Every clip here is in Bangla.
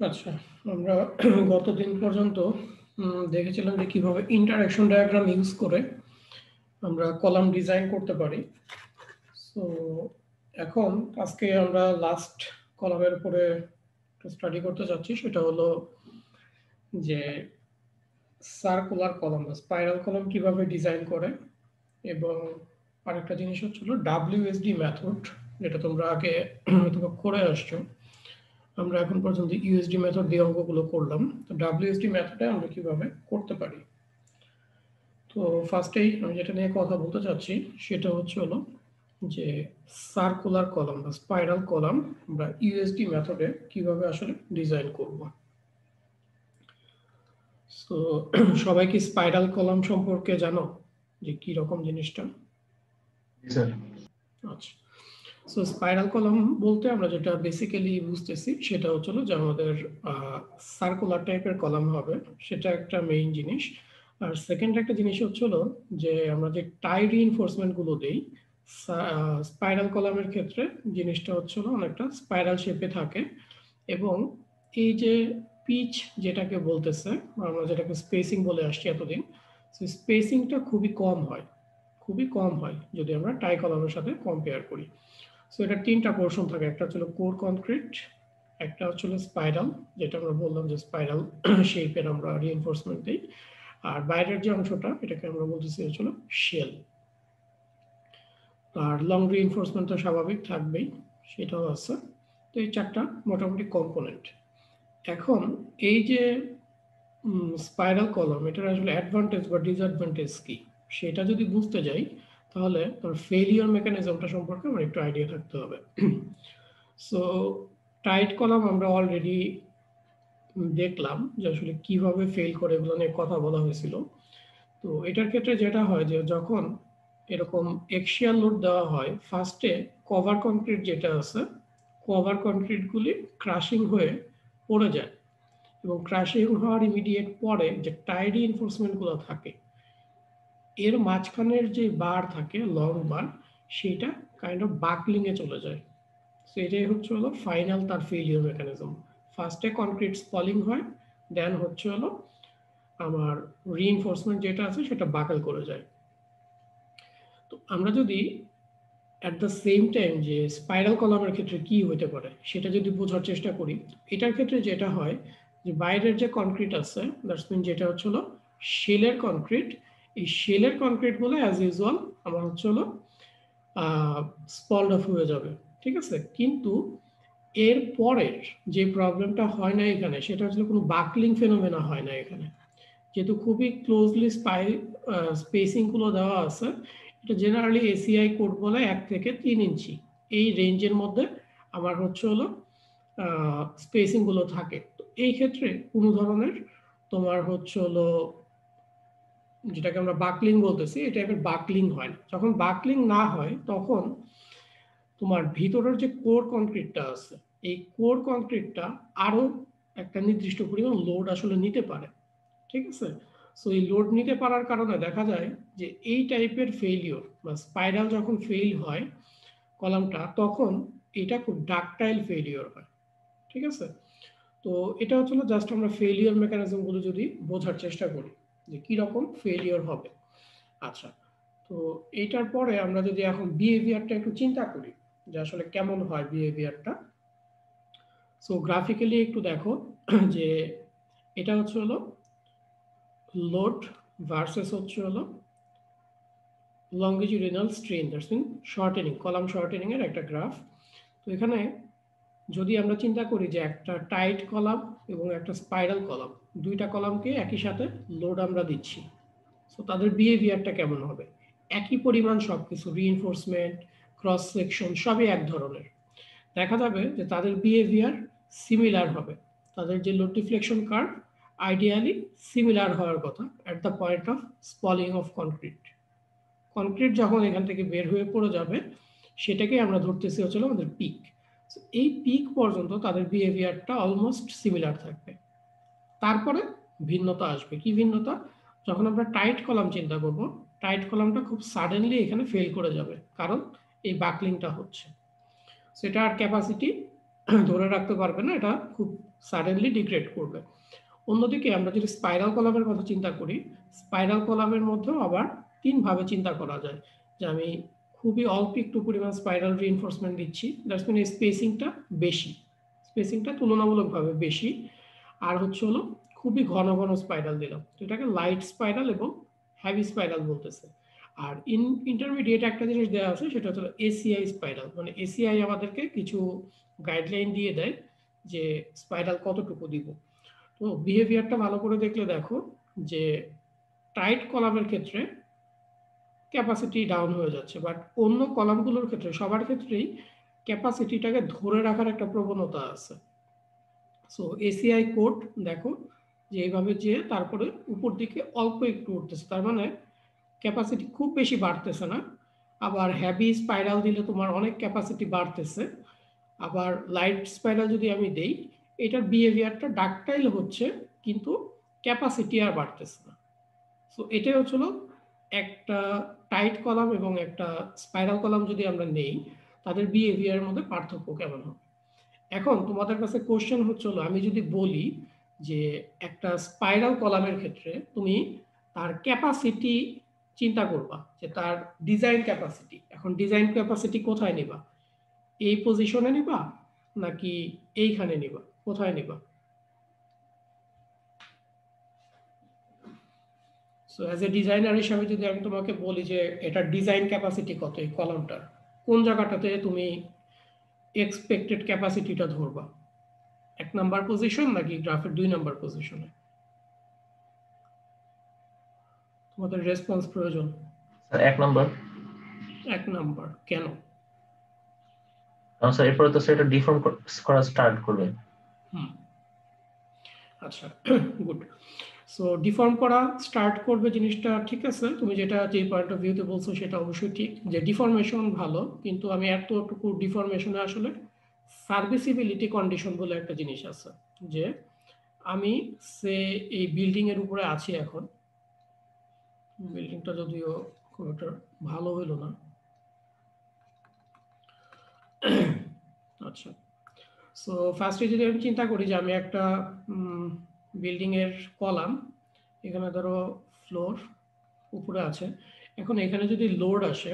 আচ্ছা, আমরা গতদিন পর্যন্ত দেখেছিলাম যে কিভাবে ইন্টারঅ্যাকশন ডায়াগ্রাম ইউজ করে আমরা কলাম ডিজাইন করতে পারি। সো এখন আজকে আমরা লাস্ট কলামের উপরে স্টাডি করতে যাচ্ছি, সেটা হলো যে সার্কুলার কলাম বা স্পাইরাল কলাম কিভাবে ডিজাইন করে। এবং আরেকটা জিনিস হচ্ছিল WSD মেথড, যেটা তোমরা আগে হয়তো করে আসছো। আমরা এখন পর্যন্ত ইউএসডি মেথড দিয়ে অঙ্কগুলো করলাম, তো WSD মেথডে আমরা কিভাবে করতে পারি। তো ফার্স্টেই আমি যেটা নিয়ে কথা বলতে চাচ্ছি সেটা হলো যে সার্কুলার কলাম বা স্পাইরাল কলাম আমরা ইউএসডি মেথডে কিভাবে আসলে ডিজাইন করব। সো সবাই কি স্পাইরাল কলাম সম্পর্কে জানো যে কি রকম জিনিসটা? আচ্ছা, সো স্পাইরাল কলাম বলতে আমরা যেটা বেসিক্যালি বুঝতেছি সেটা হচ্ছিল যে আমাদের সার্কুলার টাইপের কলাম হবে, সেটা একটা মেইন জিনিস। আর সেকেন্ড একটা জিনিস হচ্ছিল যে আমরা যে টাই রিইনফোর্সমেন্ট গুলো দেই স্পাইরাল কলামের ক্ষেত্রে, জিনিসটা হচ্ছিল অনেকটা স্পাইরাল শেপে থাকে। এবং এই যে পিচ যেটাকে বলতেছে, আমরা যেটাকে স্পেসিং বলে আসছি এতদিন, স্পেসিংটা খুবই কম হয়, খুবই কম হয় যদি আমরা টাই কলামের সাথে কম্পেয়ার করি। সো এটা তিনটা পোর্শন থাকে, একটা হচ্ছিল কোর কনক্রিট, একটা হচ্ছিল স্পাইরাল, যেটা আমরা বললাম যে স্পাইরাল শেপের আমরা রিইনফোর্সমেন্ট দিই, আর বাইরের যে অংশটা এটাকে আমরা বলতেছি হচ্ছিল শেল। আর লং রিইনফোর্সমেন্ট তো স্বাভাবিক থাকবেই, সেটাও আছে। তো এই চারটা মোটামুটি কম্পোনেন্ট। এখন এই যে স্পাইরাল কলাম, এটার আসলে অ্যাডভান্টেজ বা ডিসঅ্যাডভান্টেজ কি সেটা যদি বুঝতে যাই, তাহলে তার ফেলিওর মেকানিজমটা সম্পর্কে আমার একটু আইডিয়া থাকতে হবে। সো টাইট কলাম আমরা অলরেডি দেখলাম যে আসলে কিভাবে ফেল করে, এগুলো নিয়ে কথা বলা হয়েছিল। তো এটার ক্ষেত্রে যেটা হয় যে যখন এরকম এক্সিয়াল লোড দেওয়া হয়, ফার্স্টে কভার কনক্রিট যেটা আছে, কভার কনক্রিটগুলি ক্রাশিং হয়ে পড়ে যায়, এবং ক্রাশিং হওয়ার ইমিডিয়েট পরে যে টাই রিইনফোর্সমেন্টগুলো থাকে, এর মাঝখানের যে বার থাকে লং বার, সেটা কাইন্ড অফ বাকলিংয়ে চলে যায়। সো এটাই হলো ফাইনাল তার ফেলিওর মেকানিজম। ফার্স্টে কনক্রিট স্পলিং হয়, দেন হলো আমার রিইনফোর্সমেন্ট যেটা আছে সেটা বাকল করে যায়। তো আমরা যদি অ্যাট দ্য সেম টাইম যে স্পাইরাল কলামের ক্ষেত্রে কি হতে পারে সেটা যদি বোঝার চেষ্টা করি, এটার ক্ষেত্রে যেটা হয় যে বাইরের যে কনক্রিট আছে, দ্যাটস মিন যেটা হলো শেলের কনক্রিট, এই শেলের কনক্রিটগুলো অ্যাজ ইউজুয়াল আমার হলো স্পলড অফ হয়ে যাবে, ঠিক আছে। কিন্তু এর পরের যে প্রবলেমটা হয় না এখানে, সেটা হচ্ছে কোনো বাকলিং ফেনোমেনা হয় না এখানে, যেহেতু খুবই ক্লোজলি স্পেসিংগুলো দেওয়া আছে। এটা জেনারেলি এসিআই কোড বলে 1 থেকে 3 ইঞ্চি, এই রেঞ্জের মধ্যে আমার হলো স্পেসিংগুলো থাকে। তো এই ক্ষেত্রে কোনো ধরনের তোমার হলো যেটাকে আমরা বাকলিং বলতেছি, এই টাইপের বাকলিং হয় না। যখন বাকলিং না হয় তখন তোমার ভিতরের যে কোর কনক্রিটটা আছে, এই কোর কনক্রিটটা আরো একটা নির্দিষ্ট পরিমাণ লোড আসলে নিতে পারে, ঠিক আছে। সো এই লোড নিতে পারার কারণে দেখা যায় যে এই টাইপের ফেইলিওর বা স্পাইরাল যখন ফেইল হয় কলামটা, তখন এটা খুব ডাকটাইল ফেইলিওর হয়, ঠিক আছে। তো এটা হচ্ছিল জাস্ট আমরা ফেইলিওর মেকানিজমগুলো যদি বোঝার চেষ্টা করি যে কি রকম ফেইলিওর হবে। আচ্ছা, তো এইটার পরে আমরা যদি এখন বিহেভিয়ারটা একটু চিন্তা করি যে আসলে কেমন হয় বিহেভিয়ারটা। সো গ্রাফিক্যালি একটু দেখো যে এটা হলো লোড ভার্সেস হলো longitudinal strain, that's mean shortening, column shortening এর একটা গ্রাফ। তো এখানে যদি আমরা চিন্তা করি যে একটা টাইট কলাম এবং একটা স্পাইরাল কলাম, দুইটা কলামকে একই সাথে লোড আমরা দিচ্ছি, সো তাদের বিহেভিয়ারটা কেমন হবে? একই পরিমাণ সবকিছু, রিইনফোর্সমেন্ট, ক্রস সেকশন সবই এক ধরনের, দেখা যাবে যে তাদের বিহেভিয়ার সিমিলার হবে। তাদের যে load deflection curve ideally similar হওয়ার কথা at the point of spalling of concrete. Concrete যখন এখান থেকে বের হয়ে পড়ে যাবে, সেটাকে আমরা ধরতেছি হচ্ছিল আমাদের পিক। এই পিক পর্যন্ত তাদের বিহেভিয়ারটা অলমোস্ট সিমিলার থাকবে। তারপরে ভিন্নতা আসবে। কি ভিন্নতা? যখন আমরা টাইট কলাম চিন্তা করব, টাইট কলামটা খুব সাডেনলি এখানে ফেল করে যাবে, কারণ এই বাকলিংটা হচ্ছে। সেটার ক্যাপাসিটি ধরে রাখতে পারবে না, এটা খুব সাডেনলি ডিগ্রেড করবে। অন্যদিকে আমরা যদি স্পাইরাল কলামের কথা চিন্তা করি, স্পাইরাল কলামের মধ্যেও আবার 3 ভাবে চিন্তা করা যায়, যে আমি খুবই অল্প একটু পরিমাণ স্পাইরাল রিইনফোর্সমেন্ট দিচ্ছি, দ্যাটস মিন স্পেসিংটা বেশি, স্পেসিংটা তুলনামূলকভাবে বেশি, আর হচ্ছে হলো খুবই ঘন ঘন স্পাইরাল দিলাম, তো এটাকে লাইট স্পাইরাল এবং হেভি স্পাইরাল বলতেছে। আর ইন্টারমিডিয়েট একটা জিনিস দেওয়া আছে, সেটা হচ্ছে এসিআই স্পাইরাল, মানে এসিআই আমাদেরকে কিছু গাইডলাইন দিয়ে দেয় যে স্পাইরাল কতটুকু দিব। তো বিহেভিয়ারটা ভালো করে দেখলে দেখো যে টাইট কলামের ক্ষেত্রে ক্যাপাসিটি ডাউন হয়ে যাচ্ছে, বাট অন্য কলামগুলোর ক্ষেত্রে সবার ক্ষেত্রেই ক্যাপাসিটিটাকে ধরে রাখার একটা প্রবণতা আছে। সো এসিআই কোড দেখো যে এইভাবে যে তারপরে উপর দিকে অল্প একটু উঠতেছে, তার মানে ক্যাপাসিটি খুব বেশি বাড়তেছে না। আবার হ্যাভি স্পাইরাল দিলে তোমার অনেক ক্যাপাসিটি বাড়তেছে, আবার লাইট স্পাইরাল যদি আমি দেই, এটার বিহেভিয়ারটা ডাকটাইল হচ্ছে কিন্তু ক্যাপাসিটি আর বাড়তেছে না। সো এটাই হচ্ছিল একটা টাইট কলাম এবং একটা স্পাইরাল কলাম যদি আমরা নেই, তাদের বিহেভিয়ারের মধ্যে পার্থক্য কেমন হবে। এখন তোমাদের কাছে কোশ্চেন হচ্ছিল, আমি যদি বলি যে একটা স্পাইরাল কলামের ক্ষেত্রে তুমি তার ক্যাপাসিটি চিন্তা করবা, যে তার ডিজাইন ক্যাপাসিটি, এখন ডিজাইন ক্যাপাসিটি কোথায় নিবা, এই পজিশনে নিবা নাকি এইখানে নিবা, কোথায় নিবা? সো অ্যাজ এ ডিজাইনার হিসাবে যদি আমি তোমাকে বলি যে এটার ডিজাইন ক্যাপাসিটি কত এই কলামটার, কোন জায়গাটাতে তুমি এক্সপেক্টেড ক্যাপাসিটিটা ধরবা, 1 নাম্বার পজিশন নাকি গ্রাফের 2 নাম্বার পজিশনে? তোমাদের রেসপন্স প্রয়োজন। Sir 1 number. 1 নাম্বার কেন? কারণ স্যার এরপরে তো সেটা ডিফর্ম করা স্টার্ট করবে। আচ্ছা, গুড। সো ডিফর্ম করা স্টার্ট করবে জিনিসটা ঠিক আছে, তুমি যেটা যে পয়েন্ট অফ ভিউতে বলছো সেটা অবশ্যই ঠিক, যে ডিফরমেশন ভালো, কিন্তু আমি এতটুকু ডিফরমেশনে আসলে সার্ভিসিবিলিটি কন্ডিশন বলে একটা জিনিস আছে, যে আমি সে এই বিল্ডিং এর উপরে আছি, এখন বিল্ডিংটা যদিও খুব একটা ভালো হইলো না। আচ্ছা, সো ফার্স্টে যদি আমি চিন্তা করি যে আমি একটা বিল্ডিং এর কলাম, এখানে ধরো ফ্লোর উপরে আছে, এখন এখানে যদি লোড আসে,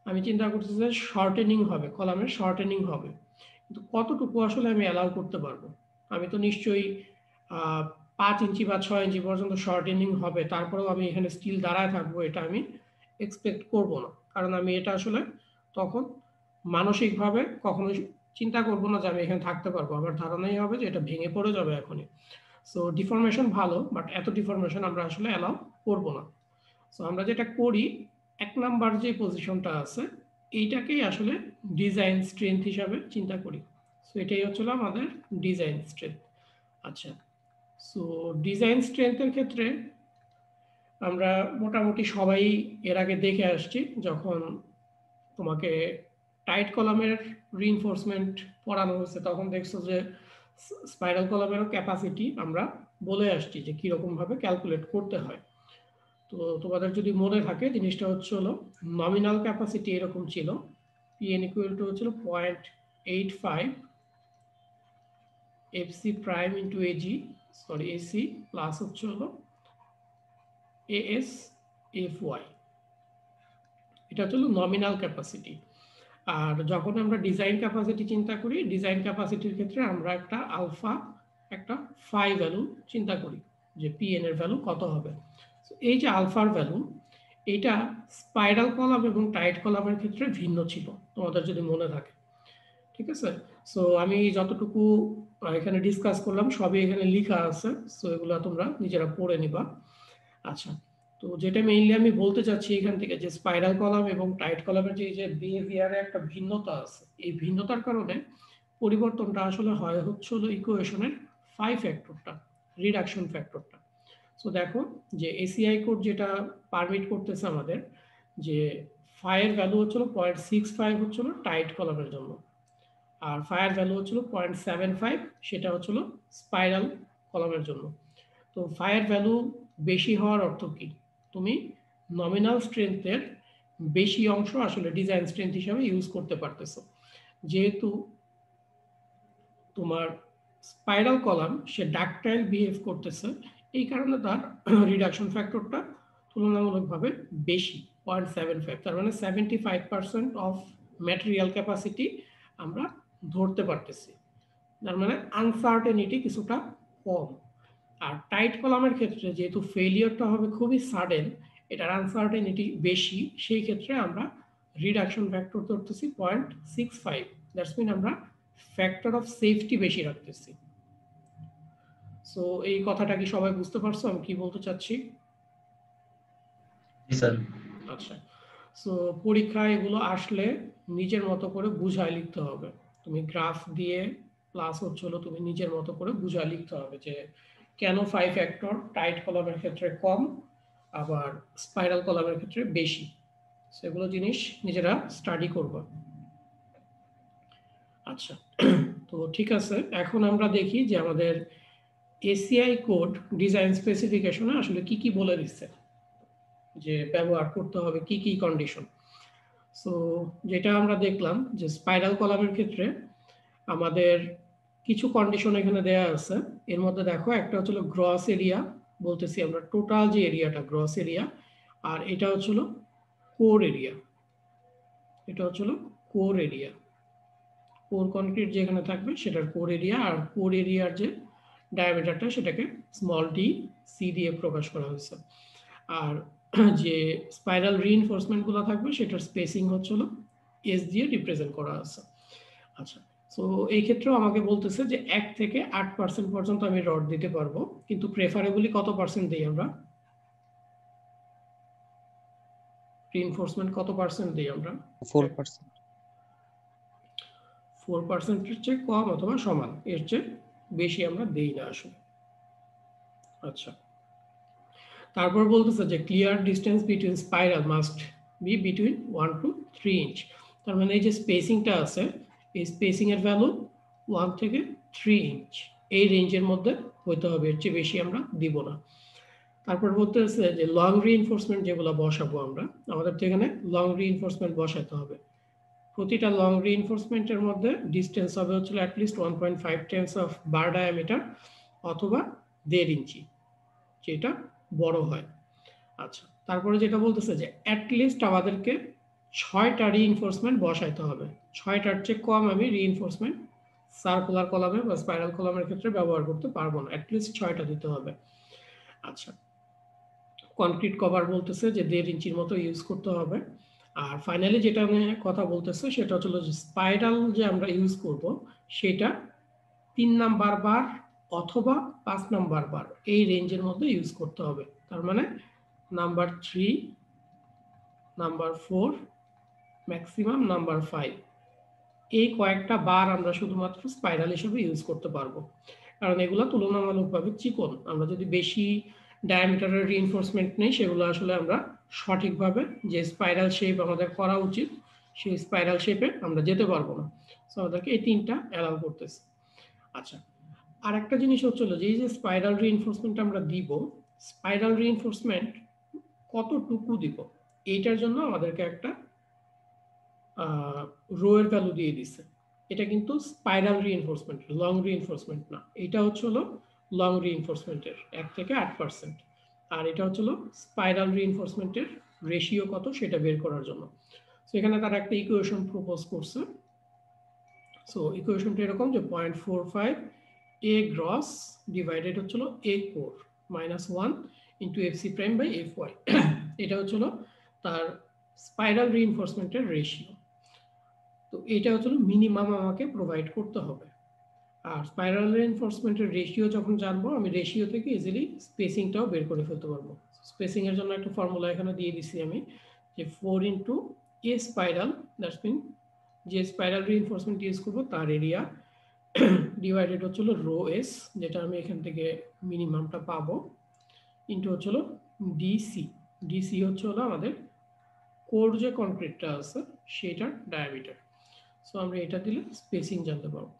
আমি চিন্তা করছি যে শর্টেনিং হবে, কলামের শর্টেনিং হবে, কিন্তু কতটুকু আসলে আমি অ্যালাউ করতে পারবো? আমি তো নিশ্চয়ই 5 ইঞ্চি বা 6 ইঞ্চি পর্যন্ত শর্টেনিং হবে, তারপরেও আমি এখানে স্টিল দাঁড়ায় থাকবো, এটা আমি এক্সপেক্ট করব না, কারণ আমি এটা আসলে তখন মানসিকভাবে কখনোই চিন্তা করব না যে আমি এখানে থাকতে পারবো, আমার ধারণাই হবে যে এটা ভেঙে পড়ে যাবে এখনই। সো ডিফরমেশন ভালো, বাট এত ডিফরমেশন আমরা আসলে অ্যালাউ করব না। সো আমরা যেটা করি, 1 নাম্বার যে পজিশনটা আছে এইটাকেই আসলে ডিজাইন স্ট্রেংথ হিসাবে চিন্তা করি। সো এটাই হচ্ছিল আমাদের ডিজাইন স্ট্রেংথ। আচ্ছা, সো ডিজাইন স্ট্রেংথের ক্ষেত্রে আমরা মোটামুটি সবাই এর আগে দেখে আসছি, যখন তোমাকে টাইট কলামের রিইনফোর্সমেন্ট পড়ানো হয়েছে তখন দেখছো যে স্পাইরাল কলামেরও ক্যাপাসিটি আমরা বলে আসছি যে কীরকমভাবে ক্যালকুলেট করতে হয়। তো তোমাদের যদি মনে থাকে জিনিসটা হচ্ছে হলো নমিনাল ক্যাপাসিটি এরকম ছিল, পিএন ইকুয়াল টু হচ্ছিল 0.85 FC prime into AG, sorry AC plus হচ্ছে হলো এএস এফ ওয়াই, এটা হচ্ছে নমিনাল ক্যাপাসিটি। আর যখন আমরা ডিজাইন ক্যাপাসিটি চিন্তা করি, ডিজাইন ক্যাপাসিটির ক্ষেত্রে আমরা একটা আলফা একটা ফাই ভ্যালু চিন্তা করি যে পিএন এর ভ্যালু কত হবে। এই যে আলফার ভ্যালু, এটা স্পাইরাল কলাম এবং টাইট কলামের ক্ষেত্রে ভিন্ন ছিল, তোমাদের যদি মনে থাকে, ঠিক আছে? সো আমি যতটুকু এখানে ডিসকাস করলাম সবই এখানে লেখা আছে, সো এগুলো তোমরা নিজেরা পড়ে নিবা। আচ্ছা, তো যেটা মেইনলি আমি বলতে চাচ্ছি এখান থেকে, যে স্পাইরাল কলাম এবং টাইট কলামের যে বিহেভিয়ারে একটা ভিন্নতা আছে, এই ভিন্নতার কারণে পরিবর্তনটা আসলে হয় হচ্ছে হলো ইকুয়েশনের 5 ফ্যাক্টরটা, রিডাকশন ফ্যাক্টরটা। সো দেখো যে এসিআই কোড যেটা পারমিট করতেছে আমাদের, যে ফায়ের ভ্যালু হচ্ছিল 0.65 হচ্ছিল টাইট কলামের জন্য, আর ফায়ার ভ্যালু হচ্ছিল 0.75, সেটা হচ্ছিল স্পাইরাল কলামের জন্য। তো ফায়ার ভ্যালু বেশি হওয়ার অর্থ কি, তুমি নমিনাল স্ট্রেংথের বেশি অংশ আসলে ডিজাইন স্ট্রেংথ হিসাবে ইউজ করতে পারতেছো। যেহেতু তোমার স্পাইরাল কলাম সে ডাকটাইল বিহেভ করতেছে, এই কারণে তার রিডাকশন ফ্যাক্টরটা তুলনামূলকভাবে বেশি 0.75, তার মানে 75% অফ ম্যাটেরিয়াল ক্যাপাসিটি আমরা ধরতে পারতেছি, তার মানে আনসার্টেনিটি কিছুটা কম। আর টাইট কলামের ক্ষেত্রে যেহেতু ফেলিয়ারটা হবে খুবই সাডেন, এটার আনসার্টেনিটি বেশি, সেই ক্ষেত্রে আমরা রিডাকশন ফ্যাক্টর ধরতেছি 0.65, দ্যাটস মিন আমরা ফ্যাক্টর অফ সেফটি বেশি রাখতেছি। সো এই কথাটা কি সবাই বুঝতে পারছো আমি কি বলতে চাচ্ছি? জি স্যার। আচ্ছা, সো পরীক্ষায় এগুলো আসলে নিজের মতো করে বুঝায় লিখতে হবে, তুমি গ্রাফ দিয়ে প্লাস হচ্ছিল তুমি নিজের মতো করে বুঝায় লিখতে হবে যে কেন 5 ফ্যাক্টর টাইট কলামের ক্ষেত্রে কম আবার স্পাইরাল কলামের ক্ষেত্রে বেশি, সেগুলো জিনিস নিজেরা স্টাডি করবা। আচ্ছা, তো ঠিক আছে, এখন আমরা দেখি যে আমাদের এসিআই কোড ডিজাইন স্পেসিফিকেশনে আসলে কি কি বলে দিচ্ছে যে ব্যবহার করতে হবে কি কি কন্ডিশন। সো যেটা আমরা দেখলাম যে স্পাইরাল কলামের ক্ষেত্রে আমাদের কিছু কন্ডিশন এখানে দেয়া আছে, এর মধ্যে দেখো একটা হচ্ছিল গ্রস এরিয়া, বলতেছি আমরা টোটাল যে এরিয়াটা গ্রস এরিয়া, আর এটা হচ্ছিল কোর এরিয়া, এটা হচ্ছিল কোর এরিয়া, কোর কনক্রিট যেখানে থাকবে সেটার কোর এরিয়া, আর কোর এরিয়ার যে ডায়ামিটারটা সেটাকে স্মল ডি সি দিয়ে প্রকাশ করা হয়েছে। আর যে স্পাইরাল রিইনফোর্সমেন্টগুলো থাকবে সেটার স্পেসিং হচ্ছিল এস দিয়ে রিপ্রেজেন্ট করা আছে। আচ্ছা, সো এই ক্ষেত্রেও আমাকে বলতেছে যে 1 থেকে 8% পর্যন্ত আমি রড দিতে পারবো, কিন্তু প্রেফারেবলি কত পার্সেন্ট দিই আমরা, রিইনফোর্সমেন্ট কত পার্সেন্ট দিই আমরা? 4%। 4%-এর চেয়ে কম অথবা সমান, এর চেয়ে বেশি আমরা দেই না আসলে। আচ্ছা, তারপর বলতেছে যে clear distance between spiral must be between 1 to 3 inch, তার মানে এই যে স্পেসিংটা আছে এই স্পেসিং এর ভ্যালু 1 থেকে 3 ইঞ্চ এই রেঞ্জের মধ্যে হইতে হবে, এর চেয়ে বেশি আমরা দিব না। তারপর বলতেছে যে লং রিইনফোর্সমেন্ট যেগুলো বসাবো আমরা, আমাদের তো এখানে লং রিইনফোর্সমেন্ট বসাতে হবে, প্রতিটা লং রিইনফোর্সমেন্টের মধ্যে ডিস্টেন্স হবে হচ্ছে at least 1.5 Times of bar diameter অথবা 1.5 ইঞ্চি, যেটা বড় হয়। আচ্ছা, তারপরে যেটা বলতেছে যে অ্যাটলিস্ট আমাদেরকে 6টা রিইনফোর্সমেন্ট বসাইতে হবে, 6টার চেয়ে কম আমি রিইনফোর্সমেন্ট সার্কুলার কলামে বা স্পাইরাল কলামের ক্ষেত্রে ব্যবহার করতে পারবো না, অ্যাটলিস্ট 6টা দিতে হবে। আচ্ছা, কনক্রিট কভার বলতেছে যে 1.5 ইঞ্চির মতো ইউজ করতে হবে। আর ফাইনালি যেটা নিয়ে কথা বলতেছে সেটা হলো যে স্পাইরাল যে আমরা ইউজ করব সেটা 3 নাম্বার বার অথবা 5 নাম্বার বার এই রেঞ্জের মধ্যে ইউজ করতে হবে, তার মানে নাম্বার 3, নাম্বার 4, ম্যাক্সিমাম নাম্বার 5, এই কয়েকটা বার আমরা শুধুমাত্র স্পাইরাল হিসেবে ইউজ করতে পারবো, কারণ এগুলো তুলনামূলকভাবে চিকন, আমরা যদি বেশি ডায়ামিটারের রিইনফোর্সমেন্ট নেই সেগুলো আসলে আমরা সঠিকভাবে যে স্পাইরাল শেপ আমাদের করা উচিত সেই স্পাইরাল শেপে আমরা যেতে পারবো না, সো আমাদেরকে এই 3টা অ্যালাউ করতেছে। আচ্ছা, আর একটা জিনিস হচ্ছিল যে এই যে স্পাইরাল রিইনফোর্সমেন্ট আমরা দিব, স্পাইরাল রিইনফোর্সমেন্ট কতটুকু দিব এইটার জন্য আমাদেরকে একটা রো এর ভ্যালু দিয়ে দিছে, এটা কিন্তু স্পাইরাল রিইনফোর্সমেন্ট লং রিইনফোর্সমেন্ট না, এটা হচ্ছে হলো লং রিইনফোর্সমেন্টের 1 থেকে 8%, আর এটা হচ্ছে হলো স্পাইরাল রিইনফোর্সমেন্টের রেশিও কত সেটা বের করার জন্য। সো এখানে তারা একটা ইকুয়েশন প্রপোজ করছে, সো ইকুয়েশনটা এরকম যে 0.45 এ গ্রস ডিভাইডেড হচ্ছিল A core minus 1 into F C prime by F Y, এটা হচ্ছিল তার স্পাইরাল রিইনফোর্সমেন্টের রেশিও। তো এটা হচ্ছিল মিনিমাম আমাকে প্রোভাইড করতে হবে। আর স্পাইরাল রিইনফোর্সমেন্টের রেশিও যখন জানবো আমি রেশিও থেকে ইজিলি স্পেসিংটাও বের করে ফেলতে পারবো। স্পেসিং এর জন্য একটা ফর্মুলা এখানে দিয়ে দিছি আমি যে 4 into a spiral, that's mean যে স্পাইরাল রিইনফোর্সমেন্ট ইউজ করবো তার এরিয়া ডিভাইডেড হচ্ছিল রো এস, যেটা আমি এখান থেকে মিনিমামটা পাবো, ইন্টু হচ্ছিল ডিসি, ডিসি হচ্ছে হলো আমাদের কোর যে কনক্রিটটা আছে সেটার ডায়ামিটার। সো আমরা এটা দিলে স্পেসিং জানতে পারবো।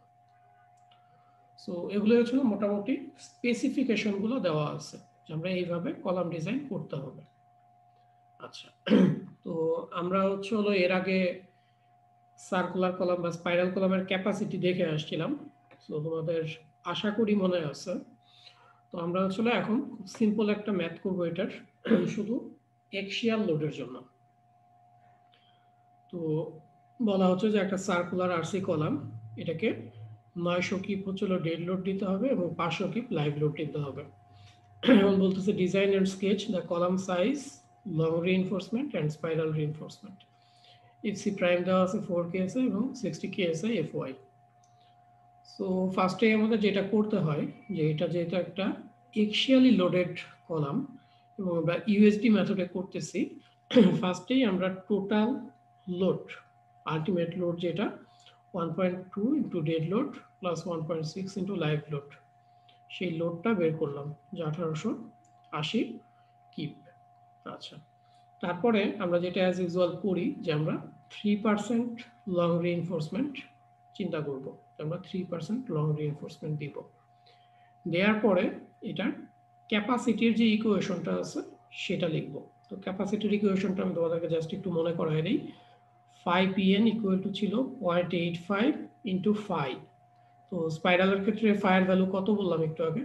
সো এগুলো হচ্ছিল মোটামুটি স্পেসিফিকেশনগুলো দেওয়া আছে যে আমরা এইভাবে কলাম ডিজাইন করতে হবে। আচ্ছা, তো আমরা হচ্ছে হলো এর আগে সার্কুলার কলাম বা স্পাইরাল কলামের ক্যাপাসিটি দেখে আসছিলাম, সো তোমাদের আশা করি মনে আছে। তো আমরা আসলে এখন সিম্পল একটা ম্যাথ করব এটার শুধু এক্সিয়াল লোডের জন্য। তো বলা হচ্ছে যে একটা সার্কুলার আরসি কলাম, এটাকে 900 কিপ হচ্ছিল ডেড লোড দিতে হবে এবং 500 কিপ লাইভ লোড দিতে হবে। এখন বলতেছে design and sketch the column size, long reinforcement and spiral reinforcement. FC prime দেওয়া আছে 4 কেএসআই এবং 60 কেএসআই এফওয়াই। সো ফার্স্টে আমাদের যেটা করতে হয় যে এটা যেহেতু একটা এক্সিয়ালি লোডেড কলাম এবং আমরা ইউএসডি মেথডে করতেছি, ফার্স্টেই আমরা টোটাল লোড, আলটিমেট লোড যেটা 1.2 into dead load plus 1.6 into live load, সেই লোডটা বের করলাম যে 1880 কিপ। আচ্ছা, তারপরে আমরা যেটা অ্যাজ ইউজুয়াল করি যে আমরা 3% লং রিইনফোর্সমেন্ট চিন্তা করব, আমরা 3% লং রিইনফোর্সমেন্ট দিব। দেওয়ার পরে এটার ক্যাপাসিটির যে ইকুয়েশনটা আছে সেটা লিখব। তো ক্যাপাসিটির ইকুয়েশনটা আমি তোমাদেরকে জাস্ট একটু মনে করাই দিই। 5pn ইকুয়াল টু ছিল 0.85 ইন্টু 5। তো স্পাইরালের ক্ষেত্রে ফায়ার ভ্যালু কত বললাম একটু আগে?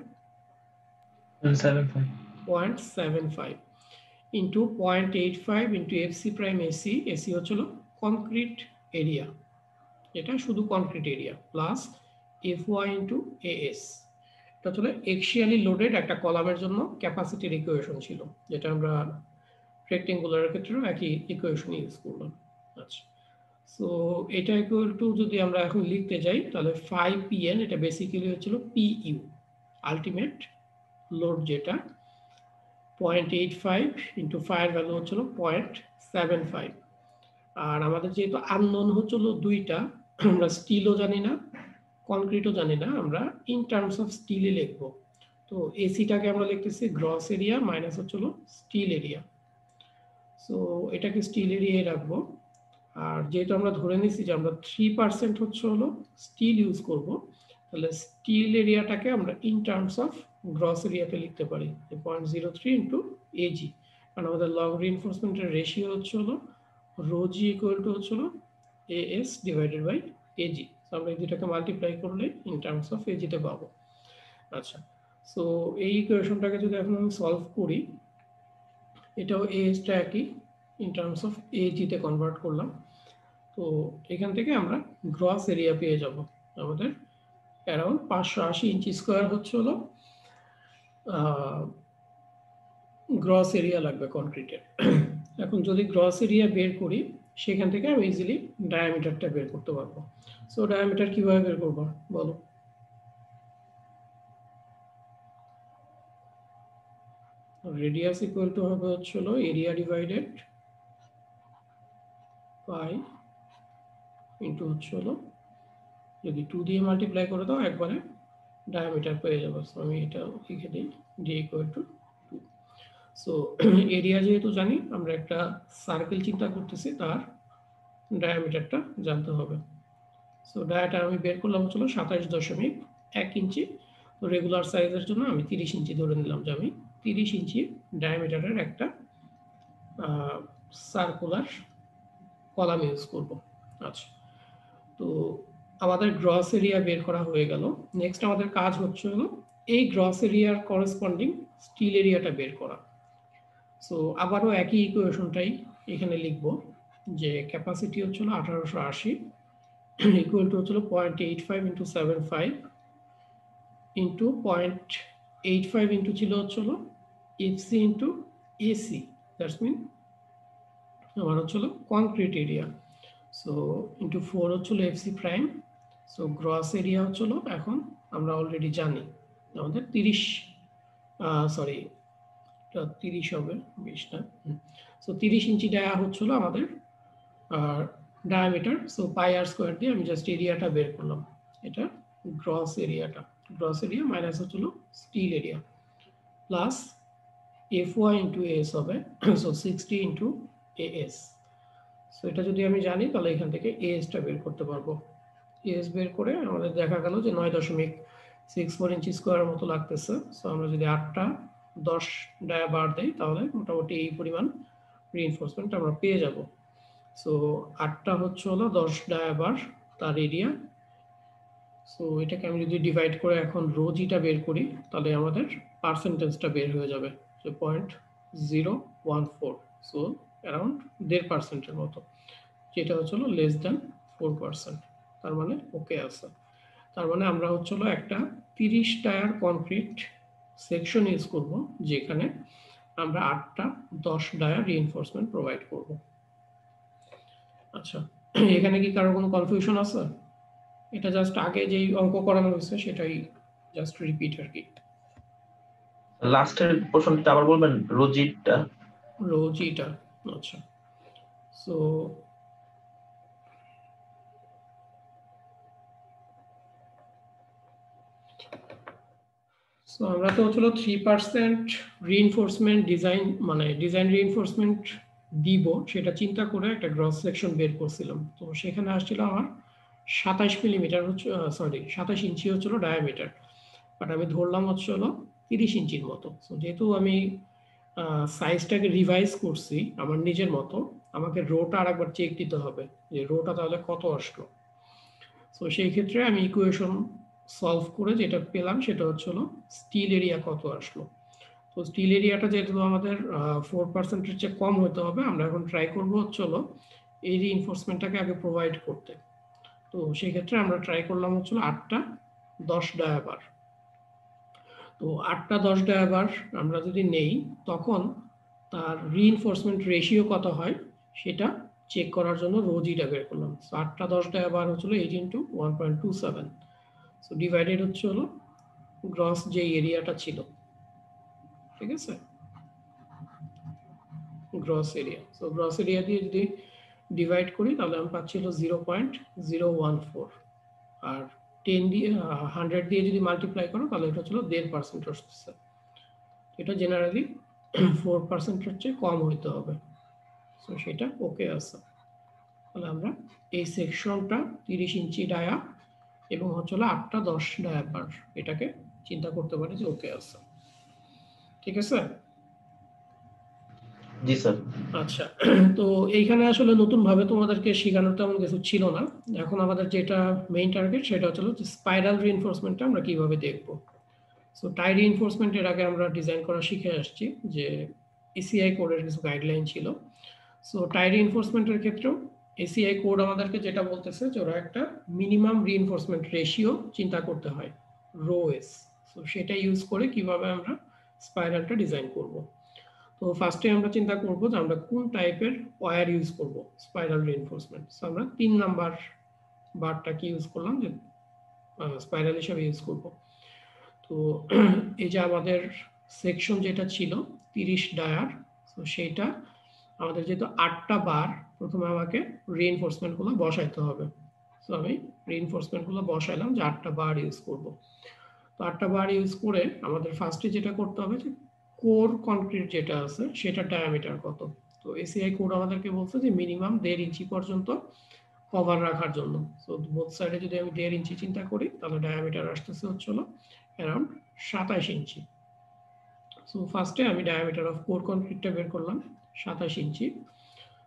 0.75 into 0.85 into FC prime AC, AC হচ্ছিল কনক্রিট এরিয়া, এটা শুধু concrete area, plus FY into AS. এটা হচ্ছে এক্সিয়ালি লোডেড একটা কলামের জন্য ক্যাপাসিটির ইকুয়েশন ছিল, যেটা আমরা রেক্টেঙ্গুলারের ক্ষেত্রেও একই ইকুয়েশন ইউজ করলাম। আচ্ছা, সো এটা ইকুয়াল টু যদি আমরা এখন লিখতে যাই তাহলে 5pn, এটা বেসিক্যালি হচ্ছিল পিইউ, আলটিমেট লোড যেটা 0.85 ইন্টু ফায়ার ভ্যালু হচ্ছিল 0.75। আর আমাদের যেহেতু আননোন হচ্ছিল দুইটা, আমরা স্টিলও জানি না কনক্রিটও জানি না, আমরা ইন টার্মস অফ স্টিলই লিখবো। তো এসিটাকে আমরা লিখতেছি গ্রস এরিয়া মাইনাস হচ্ছিল স্টিল এরিয়া। সো এটাকে স্টিল এরিয়ায় রাখবো। আর যেহেতু আমরা ধরে নিছি যে আমরা 3% হচ্ছে হলো স্টিল ইউজ করব, তাহলে স্টিল এরিয়াটাকে আমরা ইন টার্মস অফ গ্রস এরিয়াতে লিখতে পারি 0.03 ইন্টু এজি, কারণ আমাদের লং রিইনফোর্সমেন্টের রেশিও হচ্ছে হলো রোজি ইকুয়াল টু হচ্ছে হলো এএস ডিভাইডেড বাই এজি। তো আমরা এই দুটাকে মাল্টিপ্লাই করলে ইন টার্মস অফ এজিতে পাবো। আচ্ছা, সো এই ইকুয়েশনটাকে যদি এখন আমি সলভ করি, এটাও এএসটা একই ইন টার্মস অফ এজিতে কনভার্ট করলাম। তো এখান থেকে আমরা গ্রস এরিয়া পেয়ে যাব, আমাদের অ্যারাউন্ড 580 ইঞ্চি স্কোয়ার হচ্ছে হলো গ্রস এরিয়া লাগবে কনক্রিটের। এখন যদি গ্রস এরিয়া বের করি, সেখান থেকে আমি ইজিলি ডায়ামিটারটা বের করতে পারবো। সো ডায়ামিটার কিভাবে বের করবো বলো? রেডিয়াস ইকুয়াল টু হবে হচ্ছে হলো এরিয়া ডিভাইডেড পাই ইন্টু হচ্ছে হলো, যদি 2 দিয়ে মাল্টিপ্লাই করে দাও একবারে ডায়ামিটার পেয়ে যাবো। সো আমি এটা লিখে দিই D equal to 2। So area যেহেতু জানি, আমরা একটা সার্কেল চিন্তা করতেছি, তার ডায়ামিটারটা জানতে হবে। সো ডায়াটা আমি বের করলাম হচ্ছিল 27.1 ইঞ্চি। তো রেগুলার সাইজের জন্য আমি 30 ইঞ্চি ধরে নিলাম যে আমি 30 ইঞ্চি ডায়ামিটারের একটা সার্কুলার কলাম ইউজ করব। আচ্ছা, তো আমাদের গ্রস এরিয়া বের করা হয়ে গেল। নেক্সট আমাদের কাজ হচ্ছে হলো এই গ্রস এরিয়ার করেসপন্ডিং স্টিল এরিয়াটা বের করা। সো আবারও একই ইকুয়েশনটাই এখানে লিখব যে ক্যাপাসিটি হচ্ছিল 1880 ইকুয়াল টু হচ্ছিল 0.85 ইন্টু 75 ইন্টু 0.85 ইন্টু ছিল হচ্ছিল FC into AC, that's mean আমার হচ্ছিল কনক্রিট এরিয়া। সো ইন্টু 4 হচ্ছিল FC prime. So gross area হচ্ছিল, এখন আমরা অলরেডি জানি আমাদের 30 হবে 20 না। সো 30 ইঞ্চি ডায়া হচ্ছিল আমাদের diameter. So pi R square দিয়ে আমি জাস্ট এরিয়াটা বের করলাম, এটা গ্রস এরিয়াটা, গ্রস এরিয়া মাইনাস হচ্ছিল steel area plus FY into S হবে। So 60 into AS. সো এটা যদি আমি জানি তাহলে এখান থেকে এএসটা বের করতে পারবো। এএস বের করে আমাদের দেখা গেল যে 9.64 ইঞ্চি স্কোয়ারের মতো লাগতেছে। সো আমরা যদি 8টা 10 ডায়া বার দেই তাহলে মোটামুটি এই পরিমাণ রিইনফোর্সমেন্ট আমরা পেয়ে যাব। সো 8টা হচ্ছে হলো 10 ডায়া বার, তার এরিয়া সো এটাকে আমি যদি ডিভাইড করে এখন রো জিটা বের করি তাহলে আমাদের পার্সেন্টেজটা বের হয়ে যাবে, যে 0.014, সো অ্যারাউন্ড 1.5% মতো, যেটা হচ্ছিল লেস দ্যান 4%। তার মানে ওকে আছে। তার মানে আমরা হচ্ছিল একটা 30 টায়ার কনক্রিট সেকশন ইউজ করব, যেখানে আমরা 8টা 10 ডায়ার রিইনফোর্সমেন্ট প্রোভাইড করব। আচ্ছা, এখানে কি কারো কোনো কনফিউশন আছে? এটা জাস্ট আগে যেই অঙ্ক করানো হয়েছে সেটাই জাস্ট রিপিট আর কি। লাস্টের পোর্শনটা আবার বলবেন, রোজিটা রোজিটা। আচ্ছা, সো আমরা তো হচ্ছিল 3% রিইনফোর্সমেন্ট ডিজাইন, মানে ডিজাইন রিইনফোর্সমেন্ট দিব সেটা চিন্তা করে একটা গ্রস সেকশন বের করছিলাম। তো সেখানে আসছিল আমার 27 মিলিমিটার হচ্ছে, 27 ইঞ্চি হচ্ছিল ডায়ামিটার, বাট আমি ধরলাম হচ্ছিল 30 ইঞ্চির মতো। সো যেহেতু আমি সাইজটাকে রিভাইজ করছি আমার নিজের মতো, আমাকে রোটা আরেকবার চেক দিতে হবে যে রোটা তাহলে কত আসলো। সো সেই ক্ষেত্রে আমি ইকুয়েশন সলভ করে যেটা পেলাম সেটা হচ্ছিল স্টিল এরিয়া কত আসলো। তো স্টিল এরিয়াটা যেহেতু আমাদের 4%-এর চেয়ে কম হতে হবে, আমরা এখন ট্রাই করবো হচ্ছিল এই রিইনফোর্সমেন্টটাকে আগে প্রোভাইড করতে। তো সেই ক্ষেত্রে আমরা ট্রাই করলাম হচ্ছিল 8টা 10 ডায়াবার। তো 8টা 10 ডায়াবার আমরা যদি নেই তখন তার রিইনফোর্সমেন্ট রেশিও কত হয় সেটা চেক করার জন্য রোজিটা বের করলাম। সো 8টা 10 ডায়াবার হচ্ছিল 8 × 1.27, সো ডিভাইডেড হচ্ছে হলো গ্রস যে এরিয়াটা ছিল, ঠিক আছে, gross area. So gross area দিয়ে যদি ডিভাইড করি তাহলে আমি পাচ্ছিল 0.014, আর 10 দিয়ে 100 দিয়ে যদি মাল্টিপ্লাই করো তাহলে এটা হচ্ছিল 1.5% আসতেছে। এটা জেনারেলি 4%-এর চেয়ে কম হইতে হবে। সো সেটা ওকে আছে। তাহলে আমরা এই সেকশনটা 30 ইঞ্চি ডায়া এবং হচ্ছে 8টা 10 ডায়াবার এটাকে চিন্তা করতে পারি যে ওকে আছে, ঠিক আছে। জি স্যার। আচ্ছা, তো এইখানে আসলে নতুনভাবে তোমাদেরকে শেখানোর তেমন কিছু ছিল না। এখন আমাদের যেটা মেইন টার্গেট সেটা হচ্ছিল যে স্পাইরাল রিইনফোর্সমেন্টটা আমরা কিভাবে দেখব। সো টাই রিইনফোর্সমেন্টের আগে আমরা ডিজাইন করা শিখে আসছি, যে এসিআই কোডের কিছু গাইডলাইন ছিল। সো টাই রিইনফোর্সমেন্টের ক্ষেত্রেও এসিআই কোড আমাদেরকে যেটা বলতেছে যে ওরা একটা মিনিমাম রিইনফোর্সমেন্ট রেশিও চিন্তা করতে হয়, রো এস। সো সেটা ইউজ করে কিভাবে আমরা স্পাইরালটা ডিজাইন করব। তো ফার্স্টে আমরা চিন্তা করব যে আমরা কোন টাইপের ওয়্যার ইউজ করব স্পাইরাল রিইনফোর্সমেন্ট। সো আমরা 3 নাম্বার বারটাকে ইউজ করলাম যে স্পাইরাল হিসাবে ইউজ করব। তো এই যে আমাদের সেকশন যেটা ছিল 30 ডায়ার, তো সেইটা আমাদের যেহেতু 8টা বার, প্রথমে আমাকে রিইনফোর্সমেন্টগুলো বসাইতে হবে। সো আমি রিইনফোর্সমেন্টগুলো বসাইলাম যে 8টা বার ইউজ করব। তো 8টা বার ইউজ করে আমাদের ফার্স্টে যেটা করতে হবে যে কোর কনক্রিট যেটা আছে সেটা ডায়ামিটার কত। তো এসিআই কোড আমাদেরকে বলছে যে মিনিমাম 1.5 ইঞ্চি পর্যন্ত কভার রাখার জন্য। সো বোথ সাইডে যদি আমি 1.5 ইঞ্চি চিন্তা করি তাহলে ডায়ামিটার আসতেছে হচ্ছিল অ্যারাউন্ড 27 ইঞ্চি। সো ফার্স্টে আমি ডায়ামিটার অফ কোর কনক্রিটটা বের করলাম 27 ইঞ্চি।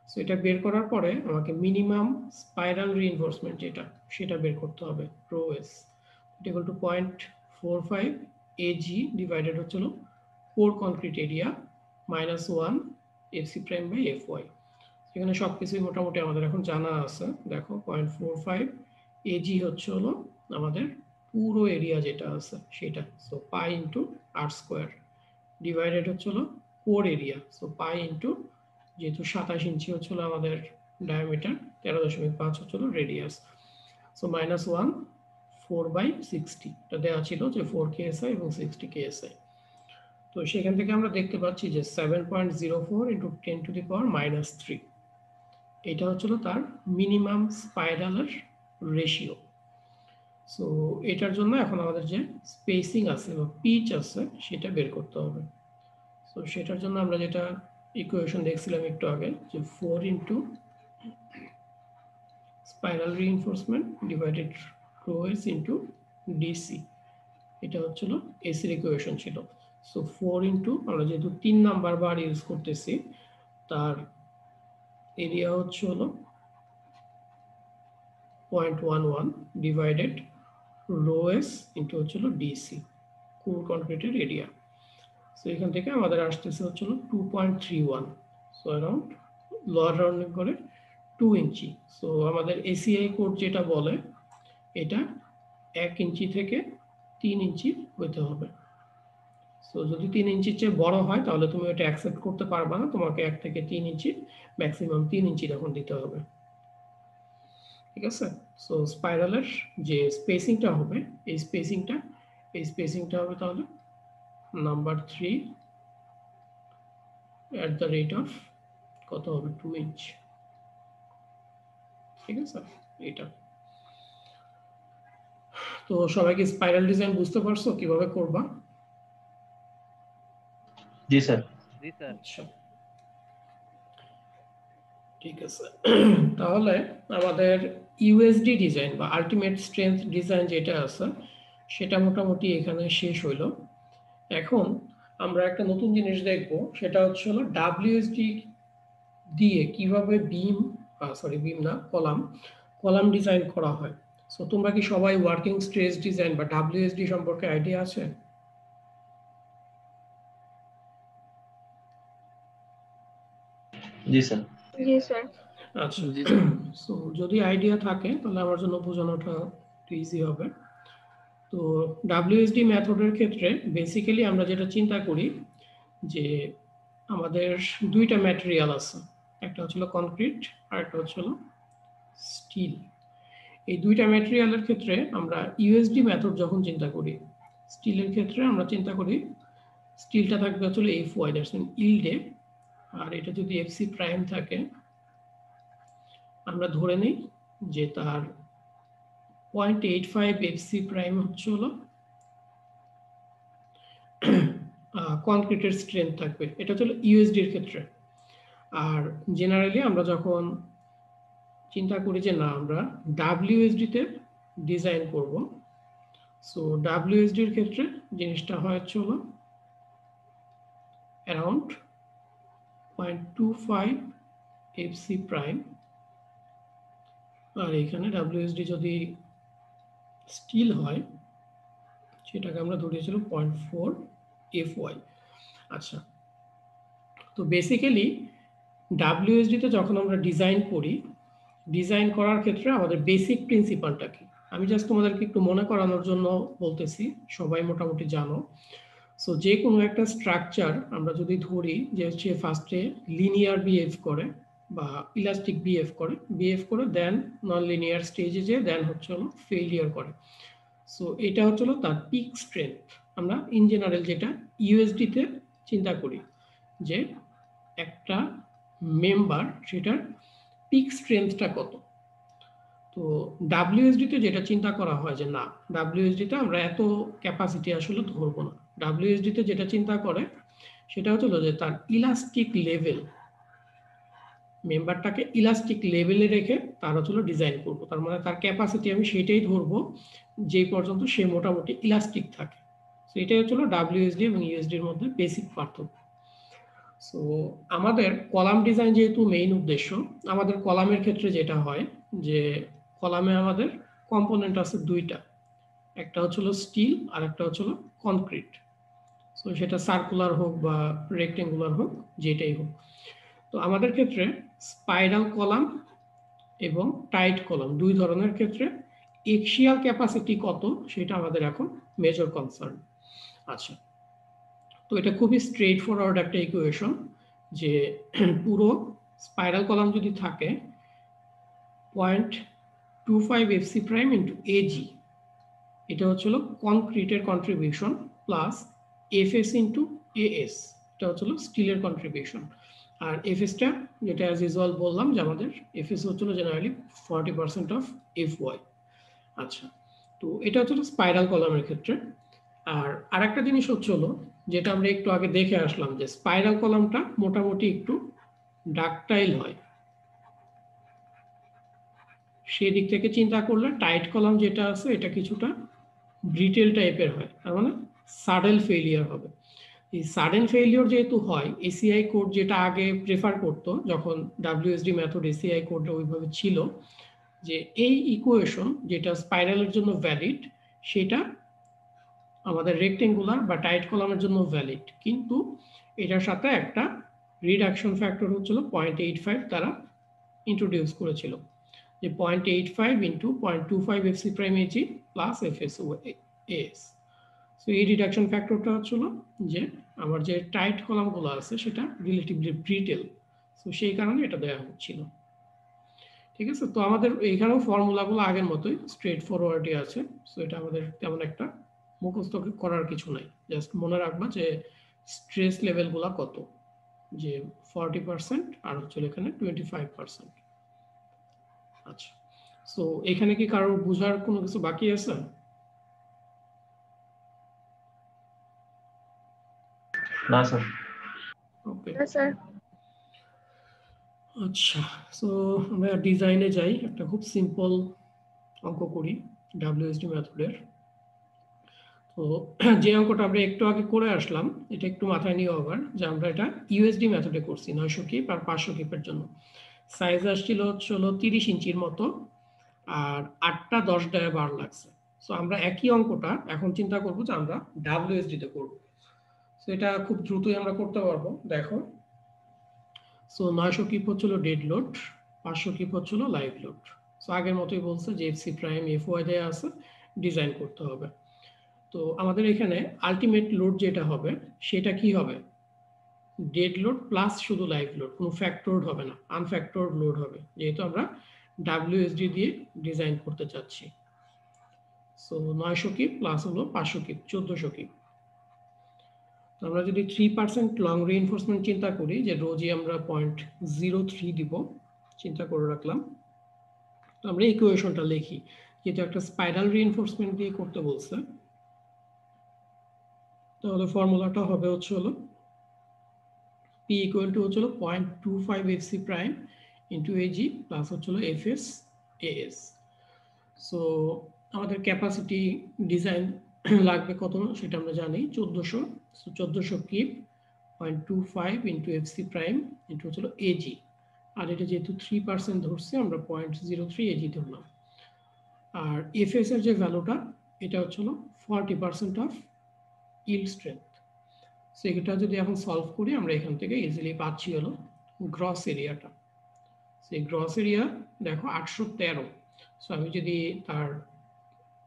সো এটা বের করার পরে আমাকে মিনিমাম স্পাইরাল রিইনফোর্সমেন্ট যেটা সেটা বের করতে হবে, rho S equal to 0.45 AG divided হচ্ছিল core concrete area -1 FC prime by F Y. এখানে সব কিছুই মোটামুটি আমাদের এখন জানা আছে। দেখো 0.45 এজি হচ্ছে হলো আমাদের পুরো এরিয়া যেটা আছে সেটা, সো পাই ইন্টু আর স্কোয়ার ডিভাইডেড হচ্ছে হলো core area, so pi into, যেহেতু 27 ইঞ্চি হচ্ছিল আমাদের ডায়ামিটার, 13.5 হচ্ছিল রেডিয়াস, সো -1 4/60 এটা দেওয়া ছিল যে 4 কেএসআই এবং 60 কেএসআই। তো সেখান থেকে আমরা দেখতে পাচ্ছি যে 7.04 × 10⁻³ এটা হচ্ছিল তার মিনিমাম স্পাইরালের রেশিও। সো এটার জন্য এখন আমাদের যে স্পেসিং আছে বা পিচ আছে সেটা বের করতে হবে। সো সেটার জন্য আমরা যেটা ইকুয়েশন দেখছিলাম একটু আগে, যে 4 × spiral reinforcement divided rho S into DC, এটা হচ্ছিল এসির ইকুয়েশন ছিল। সো 4 × আমরা যেহেতু 3 নাম্বার বার ইউজ করতেছি, তার এরিয়া হচ্ছে হলো 0.11 ডিভাইডেড রো এস ইন্টু হচ্ছিল ডিসি, কোর কনক্রিটের এরিয়া। সো এখান থেকে আমাদের আসতেছে হচ্ছিল 2.31, সো অ্যারাউন্ড লোয়ার রাউন্ডিং করে 2 ইঞ্চি। সো আমাদের এসিআই কোড যেটা বলে এটা 1 ইঞ্চি থেকে 3 ইঞ্চি হইতে হবে। সো যদি 3 ইঞ্চির চেয়ে বড় হয় তাহলে তুমি এটা অ্যাকসেপ্ট করতে পারবা না, তোমাকে 1 থেকে 3 ইঞ্চি, ম্যাক্সিমাম 3 ইঞ্চি তখন দিতে হবে। ঠিক আছে? সো স্পাইরালের যে স্পেসিংটা হবে, এই স্পেসিংটা হবে তাহলে number 3 at the rate of কত হবে 2 ইঞ্চ। ঠিক আছে, এটা। তো সবাই কি স্পাইরাল ডিজাইন বুঝতে পারছো কিভাবে করবা? জি স্যার। আচ্ছা, ঠিক আছে। তাহলে আমাদের ইউএসডি ডিজাইন বা আলটিমেট স্ট্রেংথ ডিজাইন যেটা আছে সেটা মোটামুটি এখানে শেষ হইলো। এখন আমরা একটা নতুন জিনিস দেখব, সেটা হচ্ছে হলো ডাব্লিউএসডি দিয়ে কিভাবে বিম না কলাম ডিজাইন করা হয়। সো তোমরা কি সবাই ওয়ার্কিং স্ট্রেস ডিজাইন বা ডাব্লিউএসডি সম্পর্কে আইডিয়া আছে? জি স্যার। জি স্যার। আচ্ছা, সো যদি আইডিয়া থাকে তাহলে আমার জন্য বোঝানোটা ইজি হবে। তো ডাব্লিউএসডি মেথডের ক্ষেত্রে বেসিক্যালি আমরা যেটা চিন্তা করি যে আমাদের দুইটা ম্যাটেরিয়াল আছে, একটা হচ্ছিল কনক্রিট আর একটা হচ্ছিল স্টিল। এই দুইটা ম্যাটেরিয়ালের ক্ষেত্রে আমরা ইউএসডি মেথড যখন চিন্তা করি, স্টিলের ক্ষেত্রে আমরা চিন্তা করি স্টিলটা থাকবে হচ্ছিল এফওয়াই, দ্যাটস মিন ইল্ডে, আর এটা যদি এফসি প্রাইম থাকে আমরা ধরে নিই যে তার 0.85 এফসি প্রাইম হচ্ছে হলো কনক্রিটের স্ট্রেংথ থাকবে। এটা হলো ইউএসডির ক্ষেত্রে। আর জেনারেলি আমরা যখন চিন্তা করি যে না আমরা ডাব্লিউএসডিতে ডিজাইন করব, সো ডাব্লিউএসডির ক্ষেত্রে জিনিসটা হয় হচ্ছে হলো অ্যারাউন্ড 0.25 এফসি প্রাইম, আর এখানে ডাব্লিউএসডি যদি স্টিল হয় সেটাকে আমরা ধরেছিলাম 0.4 এফওয়াই। আচ্ছা, তো বেসিক্যালি ডাব্লিউএসডিতে যখন আমরা ডিজাইন করি, ডিজাইন করার ক্ষেত্রে আমাদের বেসিক প্রিন্সিপালটা কি আমি জাস্ট তোমাদেরকে একটু মনে করানোর জন্য বলতেছি, সবাই মোটামুটি জানো। সো যে কোনো একটা স্ট্রাকচার আমরা যদি ধরি যে হচ্ছে ফার্স্টে লিনিয়ার বিহেভ করে বা ইলাস্টিক বিহেভ করে দেন নন লিনিয়ার স্টেজে যে দেন হচ্ছে হলো ফেইলিয়ার করে। সো এটা হচ্ছে হলো তার পিক স্ট্রেংথ। আমরা ইন জেনারেল যেটা ইউএসডিতে চিন্তা করি যে একটা মেম্বার সেটার পিক স্ট্রেংথটা কত। তো ডাব্লিউএসডিতে যেটা চিন্তা করা হয় যে না ডাব্লিউএসডিতে আমরা এত ক্যাপাসিটি আসলে ধরবো না, ডাব্লিউএসডিতে যেটা চিন্তা করে সেটা হচ্ছে যে তার ইলাস্টিক লেভেল, মেম্বারটাকে ইলাস্টিক লেভেলে রেখে তার হচ্ছে ডিজাইন করব। তার মানে তার ক্যাপাসিটি আমি সেটাই ধরবো যেই পর্যন্ত সে মোটামুটি ইলাস্টিক থাকে। সো এটাই হচ্ছে ডাব্লিউএসডি এবং ইউএসডির মধ্যে বেসিক পার্থক্য। সো আমাদের কলাম ডিজাইন যেহেতু মেইন উদ্দেশ্য, আমাদের কলামের ক্ষেত্রে যেটা হয় যে কলামে আমাদের কম্পোনেন্ট আছে দুইটা, একটা হচ্ছিল স্টিল আর একটা হচ্ছিল কনক্রিট। সো সেটা সার্কুলার হোক বা রেক্টেঙ্গুলার হোক যেটাই হোক। তো আমাদের ক্ষেত্রে স্পাইরাল কলাম এবং টাইট কলাম দুই ধরনের ক্ষেত্রে এক্সিয়াল ক্যাপাসিটি কত সেটা আমাদের এখন মেজর কনসার্ন। আচ্ছা, তো এটা খুবই স্ট্রেট ফরওয়ার্ড একটা ইকুয়েশন যে পুরো স্পাইরাল কলাম যদি থাকে 0.25 এফসি প্রাইম ইন্টু এজি, এটা হচ্ছিল কনক্রিটের contribution plus FS into AS, এটা হচ্ছিল স্টিলের কন্ট্রিবিউশন। আর এফএসটা যেটা অ্যাজ ইউজুয়াল বললাম যে আমাদের এফএস হচ্ছিল জেনারেলি 40% অফ এফওয়াই। আচ্ছা, তো এটা হচ্ছিল স্পাইরাল কলামের ক্ষেত্রে। আর আরেকটা জিনিস হচ্ছিল যেটা আমরা একটু আগে দেখে আসলাম যে স্পাইরাল কলামটা মোটামুটি একটু ডাকটাইল হয়, সেই দিক থেকে চিন্তা করলে টাইট কলাম যেটা আছে এটা কিছুটা ব্রিটেল টাইপের হয়, তার মানে সাডেন ফেলিয়ার হবে। এই সাডেন ফেলিয়ার যেহেতু হয়, এসিআই কোড যেটা আগে প্রেফার করতো যখন ডাব্লিউএসডি মেথড এসিআই কোডটা ওইভাবে ছিল যে এই ইকুয়েশন যেটা স্পাইরালের জন্য ভ্যালিড সেটা আমাদের রেক্টেঙ্গুলার বা টাইট কলামের জন্য ভ্যালিড, কিন্তু এটার সাথে একটা রিডাকশন ফ্যাক্টর হচ্ছিল 0.85 তারা ইন্ট্রোডিউস করেছিল, যে 0.85 into 0.25 FC prime AG plus FS S. So এই রিডাকশন ফ্যাক্টরটা হচ্ছিল যে আমার যে টাইট কলামগুলো আছে সেটা রিলেটিভলি ব্রিটেল, সো সেই কারণে এটা দেওয়া হচ্ছিল। ঠিক আছে, তো আমাদের এইখানেও ফর্মুলাগুলো আগের মতোই স্ট্রেট ফরওয়ার্ডই আছে, সো এটা আমাদের তেমন একটা মুখস্থ করার কিছু নাই, জাস্ট মনে রাখবা যে স্ট্রেস লেভেলগুলো কত, যে 40% আর হচ্ছে এখানে 25%। আচ্ছা, সো এখানে কি কারোর বোঝার কোনো কিছু বাকি আছে? না স্যার। ওকে, না স্যার। আচ্ছা, সো আমরা ডিজাইনে যাই, একটা খুব সিম্পল অঙ্ক করি ডাব্লিউএসডি মেথডের। তো যে অঙ্কটা আমরা একটু আগে করে আসলাম এটা একটু মাথায় নিয়ে আবার, যে আমরা এটা ইউএসডি মেথডে করছি 900 কিপ আর 500 কিপের জন্য। সাইজ আসছিল হলো 30 ইঞ্চির মতো, আর 8টা 10 ডায়া বার লাগছে। সো আমরা একই অঙ্কটা এখন চিন্তা করব যে আমরা ডাব্লিউএসডি তে করব। সো এটা খুব দ্রুতই আমরা করতে পারবো, দেখো। সো 900 কিপ হচ্ছিল ডেড লোড, 500 কিপ হচ্ছিল লাইভ লোড। সো আগের মতোই বলছে যে এফসি প্রাইম এফওয়াই দেয়া আছে, ডিজাইন করতে হবে। তো আমাদের এখানে আলটিমেট লোড যেটা হবে সেটা কি হবে, ডেড লোড প্লাস শুধু লাইভ লোড, কোনো ফ্যাক্টরড হবে না, আনফ্যাক্টরড লোড হবে, যেহেতু আমরা ডাব্লিউএসডি দিয়ে ডিজাইন করতে চাচ্ছি। সো 900 কিপ প্লাস হলো 500 কিপ 1400 কিপ। তো আমরা যদি 3% লং রিইনফোর্সমেন্ট চিন্তা করি, যে রোজই আমরা 0.03 দিব, চিন্তা করে রাখলাম। তো আমরা ইকুয়েশনটা লিখি, যেহেতু একটা স্পাইরাল রিইনফোর্সমেন্ট দিয়ে করতে বলছে, তাহলে ফর্মুলাটা হবে হলো P equal to হচ্ছিল 0.25 FC prime into AG plus হচ্ছিল FS AS। সো আমাদের ক্যাপাসিটি ডিজাইন লাগবে কত সেটা আমরা জানি 1400। So 1400 keep 0.25 into FC prime into হচ্ছিল AG, আর এটা যেহেতু 3% ধরছে আমরা 0.03 AG ধরলাম। আর FS এর যে ভ্যালুটা এটা হচ্ছিল 40% অফ yield strength। সো এটা যদি এখন সলভ করি আমরা এখান থেকে ইজিলি পাচ্ছি হলো গ্রস এরিয়াটা। সেই গ্রস এরিয়া দেখো 813। সো আমি যদি তার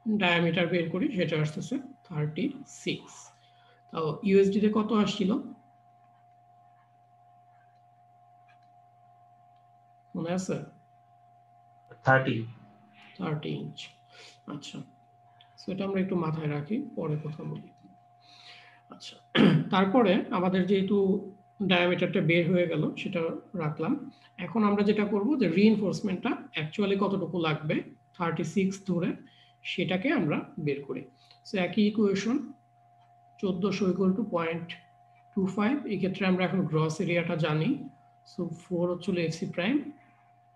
ডায়ামিটার বের করি সেটা আসতেছে 36। তাও ইউএসডি তে কত আসছিল মনে আছে? 30 ইঞ্চ। আচ্ছা, সো এটা আমরা একটু মাথায় রাখি, পরে কথা বলি। আচ্ছা, তারপরে আমাদের যেহেতু ডায়ামিটারটা বের হয়ে গেল সেটা রাখলাম। এখন আমরা যেটা করব যে রিইনফোর্সমেন্টটা অ্যাকচুয়ালি কতটুকু লাগবে 36 ধরে সেটাকে আমরা বের করি। সো একই ইকুয়েশন 1400 ইকুয়াল টু 0.25, এই ক্ষেত্রে আমরা এখন গ্রস এরিয়াটা জানি। সো 4 হচ্ছিল FC prime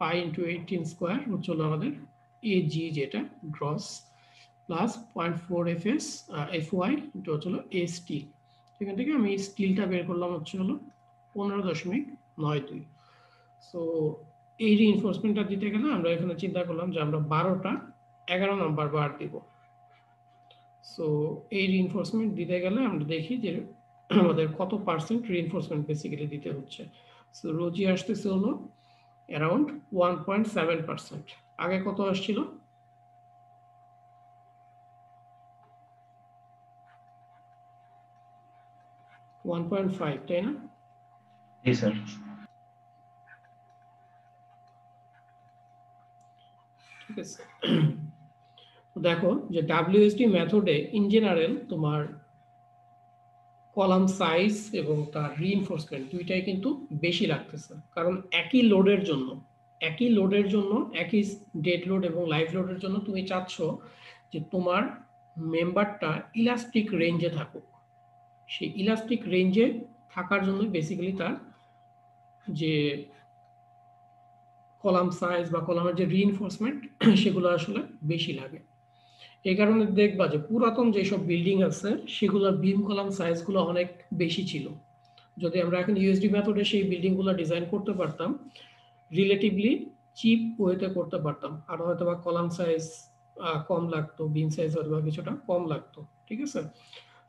pi into 18 square হচ্ছিল আমাদের এজি যেটা gross, plus 0.4 FS FY into হচ্ছিল এসটি। এখান থেকে আমি স্টিলটা বের করলাম হলো 15.92। সো এই রিইনফোর্সমেন্টটা দিতে গেলে আমরা এখানে চিন্তা করলাম যে আমরা 12টা 11 নাম্বার বার দিব। সো এই রিইনফোর্সমেন্ট দিতে গেলে আমরা দেখি যে আমাদের কত পার্সেন্ট রিইনফোর্সমেন্ট বেসিক্যালি দিতে হচ্ছে। সো রোজি আসতেছে হলো অ্যারাউন্ড 1.7%। আগে কত আসছিল? 1.5, তাই না? জি স্যার। ঠিক আছে, দেখো যে ডাব্লিউএসডি মেথডে ইন জেনারেল তোমার কলাম সাইজ এবং তার রিইনফোর্সমেন্ট দুইটাই কিন্তু বেশি লাগতেছে, কারণ একই লোডের জন্য একই ডেড লোড এবং লাইভ লোডের জন্য তুমি চাচ্ছ যে তোমার মেম্বারটা ইলাস্টিক রেঞ্জে থাকুক। সেই ইলাস্টিক রেঞ্জে থাকার জন্য বেসিক্যালি তার যে কলাম সাইজ বা কলামের যে রিইনফোর্সমেন্ট সেগুলো আসলে বেশি লাগে। এই কারণে দেখবা যে পুরাতন যেসব বিল্ডিং আছে সেগুলোর বিম কলাম সাইজগুলো অনেক বেশি ছিল। যদি আমরা এখন ইউএসডি মেথডে সেই বিল্ডিংগুলো ডিজাইন করতে পারতাম, রিলেটিভলি চিপ ওয়েতে করতে পারতাম, আর হয়তো বা কলাম সাইজ কম লাগতো, বিন সাইজ হয়তো কিছুটা কম লাগতো, ঠিক আছে।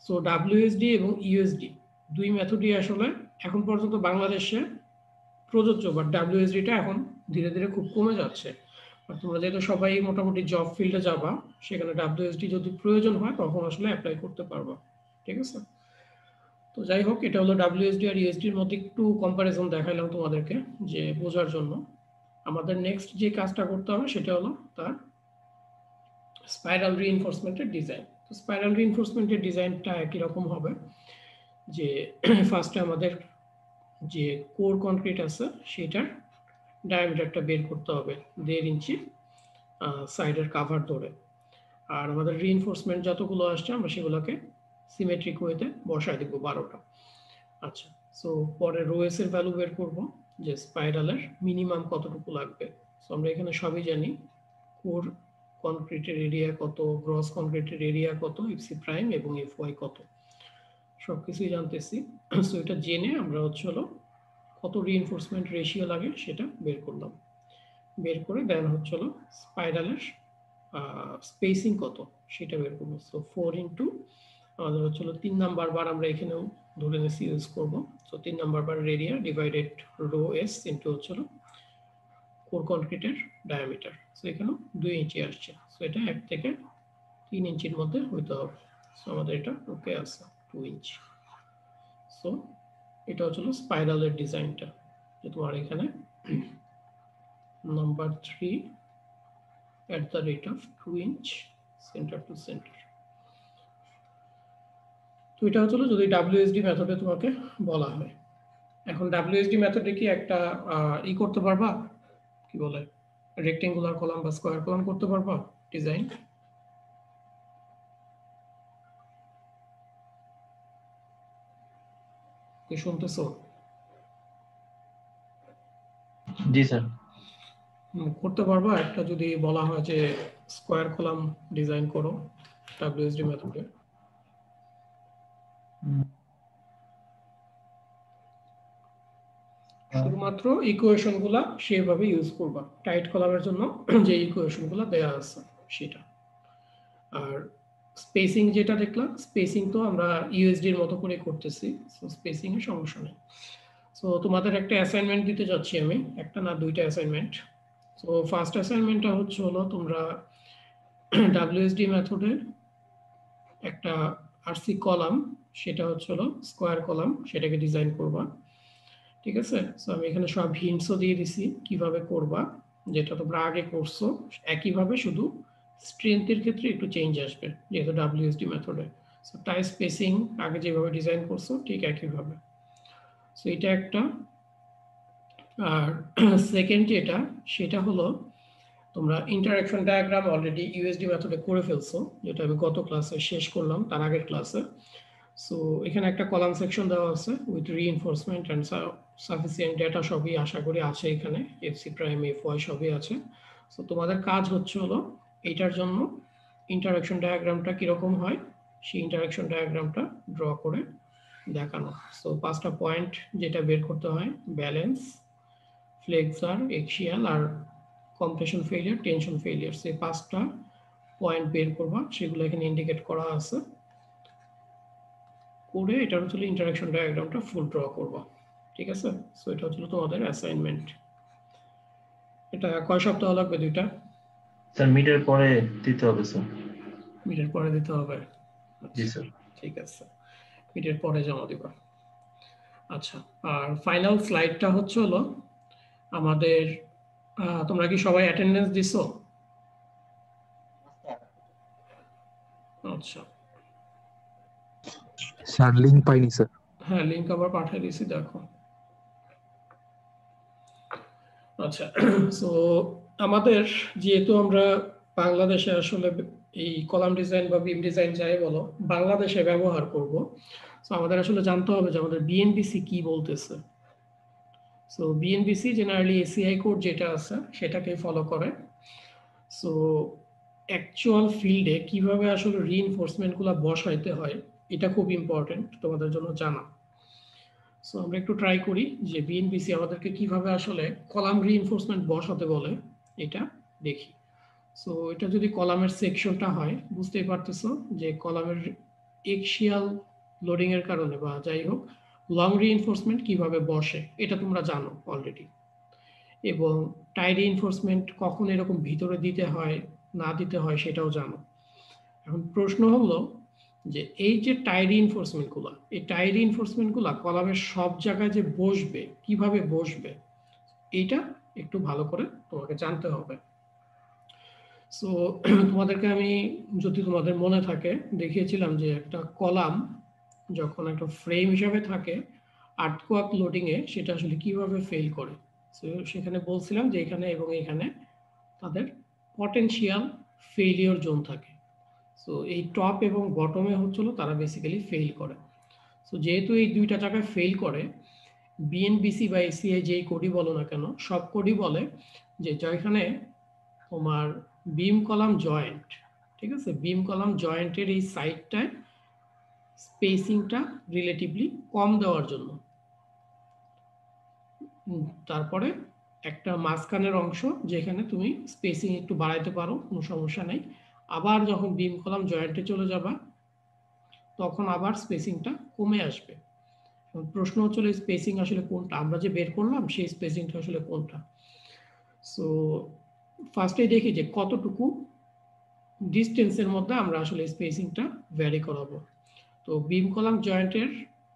সো ডাব্লিউএসডি এবং ইউএসডি দুই মেথডই আসলে এখন পর্যন্ত বাংলাদেশে প্রযোজ্য, বাট ডাব্লিউএসডিটা এখন ধীরে ধীরে খুব কমে যাচ্ছে। আর তোমরা যেহেতু সবাই মোটামুটি জব ফিল্ডে যাবা, সেখানে ডাব্লিউএসডি যদি প্রয়োজন হয় তখন আসলে অ্যাপ্লাই করতে পারবা, ঠিক আছে। তো যাই হোক, এটা হলো ডাব্লিউএসডি আর ইউএসডির মধ্যে একটু কম্পারিজন দেখাইলাম তোমাদেরকে যে বোঝার জন্য। আমাদের নেক্সট যে কাজটা করতে হবে সেটা হলো তার স্পাইরাল রিইনফোর্সমেন্টের ডিজাইন। তো স্পাইরাল রিইনফোর্সমেন্টের ডিজাইনটা একই রকম হবে যে ফার্স্টে আমাদের যে কোর কনক্রিট আছে সেটার ডায়ামিটারটা বের করতে হবে 1.5 ইঞ্চি সাইডের কাভার ধরে। আর আমাদের রিইনফোর্সমেন্ট যতগুলো আসছে আমরা সেগুলোকে সিমেট্রিক ওয়েতে বসায় দিব 12টা। আচ্ছা, সো পরে রোএস এর ভ্যালু বের করব যে স্পাইরালের মিনিমাম কতটুকু লাগবে। সো আমরা এখানে সবই জানি, কোর কনক্রিটের এরিয়া কত, গ্রস কনক্রিটের এরিয়া কত, এফসি প্রাইম এবং এফওয়াই কত, সবকিছুই জানতেছি। সো এটা জেনে আমরা হচ্ছে হলো কত রিইনফোর্সমেন্ট রেশিও লাগে সেটা বের করলাম। বের করে দেন হচ্ছে হলো স্পাইরালের স্পেসিং কত সেটা বের করবো। সো 4 ইন্টু আমাদের হচ্ছে হলো 3 নাম্বার বার আমরা এখানেও ধরে নিয়েছি ইউজ করবো। So 3 number bar area divided rho S into হচ্ছে হলো কোর কনক্রিটের ডায়ামিটার। সো এখানেও 2 ইঞ্চি আসছে। সো এটা 1 থেকে 3 ইঞ্চির মধ্যে হইতে হবে। সো আমাদের এটা ওকে আছে 2 ইঞ্চি। সো এটা হচ্ছে হলো স্পাইরালের ডিজাইনটা, যে তোমার এখানে number 3 at the rate of 2 inch center to center। তো এটা হচ্ছে যদি ডাব্লিউএসডি মেথডে তোমাকে বলা হয়। এখন ডাব্লিউএসডি মেথডে কি একটা করতে পারবা, কি বলে, রেক্টেঙ্গুলার কলাম বা স্কয়ার কলাম করতে পারবা ডিজাইন? কি শুনতেছো? জি স্যার। করতে পারবা একটা, যদি বলা হয় যে স্কয়ার কলাম ডিজাইন করো ডাব্লিউএসডি মেথডে? শুধুমাত্র ইকুয়েশনগুলো সেভাবে ইউজ করবা, টাইট কলামের জন্য যে ইকুয়েশনগুলো দেওয়া আছে সেটা। আর স্পেসিং যেটা দেখলাম, স্পেসিং তো আমরা ইউএসডির মতো করে করতেছি, সো স্পেসিং এর সমস্যা নেই। সো তোমাদের একটা অ্যাসাইনমেন্ট দিতে যাচ্ছি আমি, একটা না দুইটা অ্যাসাইনমেন্ট। সো ফার্স্ট অ্যাসাইনমেন্টটা হচ্ছে হলো তোমরা ডাব্লিউএসডি মেথডে একটা আরসি কলাম, সেটা হচ্ছে হলো স্কোয়ার কলাম, সেটাকে ডিজাইন করবা, ঠিক আছে। সো আমি এখানে সব হিন্টসও দিয়ে দিছি কিভাবে করবা, যেটা তোমরা আগে করছো একইভাবে, শুধু স্ট্রেংথের ক্ষেত্রে একটু চেঞ্জ আসবে যেহেতু ডাব্লিউএসডি মেথডে। সো টাই স্পেসিং আগে যেভাবে ডিজাইন করছো ঠিক একইভাবে। সো এটা একটা। আর সেকেন্ড যেটা, সেটা হলো তোমরা ইন্টারঅ্যাকশন ডায়াগ্রাম অলরেডি ইউএসডি মেথডে করে ফেলছো, যেটা আমি গত ক্লাসে শেষ করলাম, তার আগের ক্লাসে। সো এখানে একটা কলাম সেকশন দেওয়া আছে with reinforcement and sufficient data, সবই আশা করি আছে এখানে, এফসি প্রাইম এফওয়াই সবই আছে। সো তোমাদের কাজ হচ্ছে হলো এইটার জন্য ইন্টারঅ্যাকশন ডায়াগ্রামটা কীরকম হয় সেই ইন্টারঅ্যাকশন ডায়াগ্রামটা ড্র করে দেখানো। সো 5টা পয়েন্ট যেটা বের করতে হয়, ব্যালেন্স, ফ্লেক্সার, এক্সিয়াল আর কম্প্রেশন ফেলিয়ার, টেনশন ফেলিয়ার, সেই 5টা পয়েন্ট বের করবা, সেগুলো এখানে ইন্ডিকেট করা আছে। করে এটা হচ্ছে ইন্টারঅ্যাকশন ডায়াগ্রামটা ফুল ড্র করবা, ঠিক আছে। সো এটা হচ্ছে তোমাদের অ্যাসাইনমেন্ট। এটা কয় সপ্তাহ লাগবে? 2টা? স্যার মিডের পরে দিতে হবে স্যার। মিডের পরে দিতে হবে? জি স্যার। ঠিক আছে, মিডের পরে জমা দিবা। আচ্ছা, আর ফাইনাল স্লাইডটা হচ্ছে হলো আমাদের, তোমরা কি সবাই অ্যাটেন্ডেন্স দিছো? আচ্ছা, স্যার লিংক পাইনি স্যার। হ্যাঁ লিংক আবার পাঠিয়ে দিয়েছি, দেখো। আচ্ছা, সো আমাদের যেহেতু আমরা বাংলাদেশে আসলে এই কলাম ডিজাইন বা বিম ডিজাইন যাই বলো বাংলাদেশে ব্যবহার করব, সো আমাদের আসলে জানতে হবে যে আমাদের বিএনপিসি কি বলতেছে। So BNPC generally ACI code যেটা আছে সেটাকে ফলো করে। সো অ্যাকচুয়াল ফিল্ডে কিভাবে আসলে রিইনফোর্সমেন্টগুলো বসাইতে হয় এটা খুব ইম্পর্টেন্ট তোমাদের জন্য জানা। সো আমরা একটু ট্রাই করি যে বিএনপিসি আমাদেরকে কিভাবে আসলে কলাম রিইনফোর্সমেন্ট বসাতে বলে এটা দেখি। সো এটা যদি কলামের সেকশনটা হয়, বুঝতেই পারতেছো যে কলামের এক্সিয়াল লোডিং এর কারণে বা যাই হোক লং রিইনফোর্সমেন্ট কিভাবে বসে এটা তোমরা জানো অলরেডি, এবং টাই রিইনফোর্সমেন্ট কখন এরকম ভিতরে দিতে হয় না দিতে হয় সেটাও জানো। এখন প্রশ্ন হলো যে এই যে টাই রিইনফোর্সমেন্টগুলো, এই টাই রিইনফোর্সমেন্টগুলো কলামের সব জায়গায় যে বসবে, কিভাবে বসবে এইটা একটু ভালো করে তোমাকে জানতে হবে। সো তোমাদেরকে আমি, যদি তোমাদের মনে থাকে, দেখিয়েছিলাম যে একটা কলাম যখন একটা ফ্রেম হিসাবে থাকে আর্থকোয়াক লোডিংয়ে সেটা আসলে কিভাবে ফেল করে। সো সেখানে বলছিলাম যে এখানে এবং এখানে তাদের পটেনশিয়াল ফেইলিওর জোন থাকে। সো এই টপ এবং বটমে হচ্ছিল তারা বেসিক্যালি ফেল করে। সো যেহেতু এই দুইটা জায়গায় ফেল করে, বিএনবিসি বা এসিআই যেই কোডই বলো না কেন, সব কোডই বলে যে যেখানে তোমার বিম কলাম জয়েন্ট, ঠিক আছে, বিম কলাম জয়েন্টের এই সাইডটায় স্পেসিংটা রিলেটিভলি কম দেওয়ার জন্য, তারপরে একটা মাঝখানের অংশ যেখানে তুমি স্পেসিং একটু বাড়াইতে পারো, কোনো সমস্যা নেই। আবার যখন বিম কলাম জয়েন্টে চলে যাবা তখন আবার স্পেসিংটা কমে আসবে। প্রশ্ন হচ্ছিল স্পেসিং আসলে কোনটা, আমরা যে বের করলাম সেই স্পেসিংটা আসলে কোনটা। সো ফার্স্টে দেখি যে কতটুকু ডিস্টেন্সের মধ্যে আমরা আসলে স্পেসিংটা ভ্যারি করাবো। তো বিম কলাম জয়েন্টের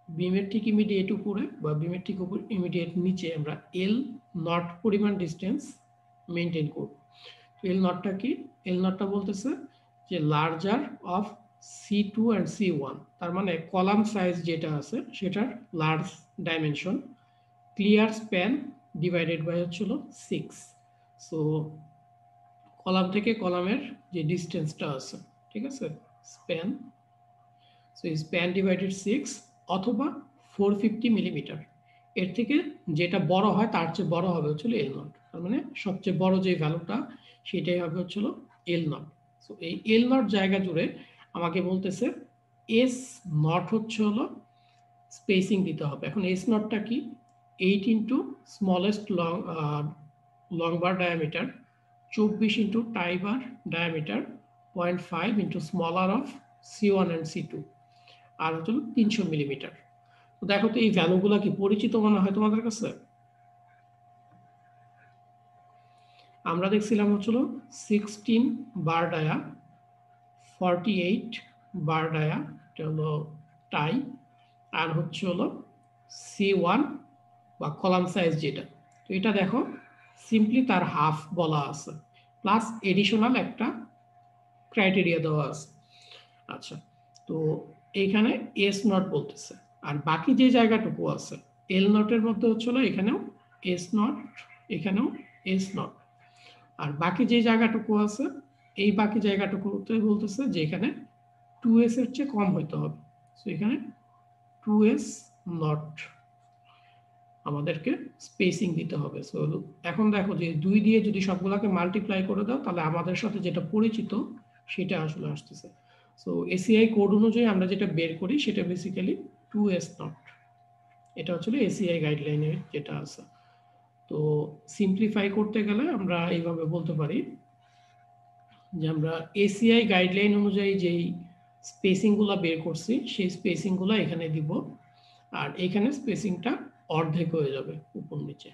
বিমের ঠিক ইমিডিয়েট উপরে বা বিমের ঠিক উপর ইমিডিয়েট নিচে আমরা এল নট পরিমাণ ডিস্টেন্স মেনটেন করব। এল নটটা কি? এল নটটা বলতেছে যে larger of C2 and C1, তার মানে কলাম সাইজ যেটা আছে সেটার large dimension, clear span divided by হচ্ছিল 6। সো কলাম থেকে কলামের যে ডিস্টেন্সটা আছে, ঠিক আছে, স্প্যান, সো স্প্যান ডিভাইডেড 6 অথবা 450 মিলিমিটার, এর থেকে যেটা বড় হয় তার চেয়ে বড় হবে হচ্ছিল এল নট, তার মানে সবচেয়ে বড় যে ভ্যালুটা সেটাই হবে হচ্ছিল এল নট। সো এই এল নট জায়গা জুড়ে আমাকে বলতেছে এস নট হচ্ছে হলো স্পেসিং দিতে হবে। এখন এস নটটা কি? 8 into smallest long bar diameter, 24 into tie bar diameter, 0.5 into smaller of C1 and C2, আর হচ্ছে 300 মিলিমিটার। তো দেখো তো এই ভ্যালুগুলো কি পরিচিত মনে হয় তোমাদের কাছে? আমরা দেখছিলাম হচ্ছিল 16 বার ডায়া, 48 বার ডায়া, এটা হলো টাই, আর হচ্ছে হলো C1 বা কলাম সাইজ যেটা। তো এটা দেখো সিম্পলি তার হাফ বলা আছে, প্লাস এডিশনাল একটা ক্রাইটেরিয়া দেওয়া আছে। আচ্ছা, তো এইখানে এস নট বলতেছে, আর বাকি যে জায়গাটুকু আছে এল নটের মধ্যে হচ্ছিল এখানেও এস নট, এখানেও এস নট, আর বাকি যে জায়গাটুকু আছে এই বাকি জায়গাটুকুতে বলতেছে যে এখানে 2s এর চেয়ে কম হইতে হবে। সো এখানে 2s নট আমাদেরকে স্পেসিং দিতে হবে। সো এখন দেখো যে 2 দিয়ে যদি সবগুলোকে মাল্টিপ্লাই করে দাও তাহলে আমাদের সাথে যেটা পরিচিত সেটা আসলে আসতেছে। সো এসিআই কোড অনুযায়ী আমরা যেটা বের করি সেটা বেসিক্যালি 2s নট, এটা হচ্ছে এসিআই গাইডলাইনে যেটা আছে। তো সিম্পলিফাই করতে গেলে আমরা এইভাবে বলতে পারি যে আমরা এসিআই গাইডলাইন অনুযায়ী যেই স্পেসিংগুলো বের করছি সেই স্পেসিংগুলো এখানে দিব, আর এখানে স্পেসিংটা অর্ধেক হয়ে যাবে উপর নিচে,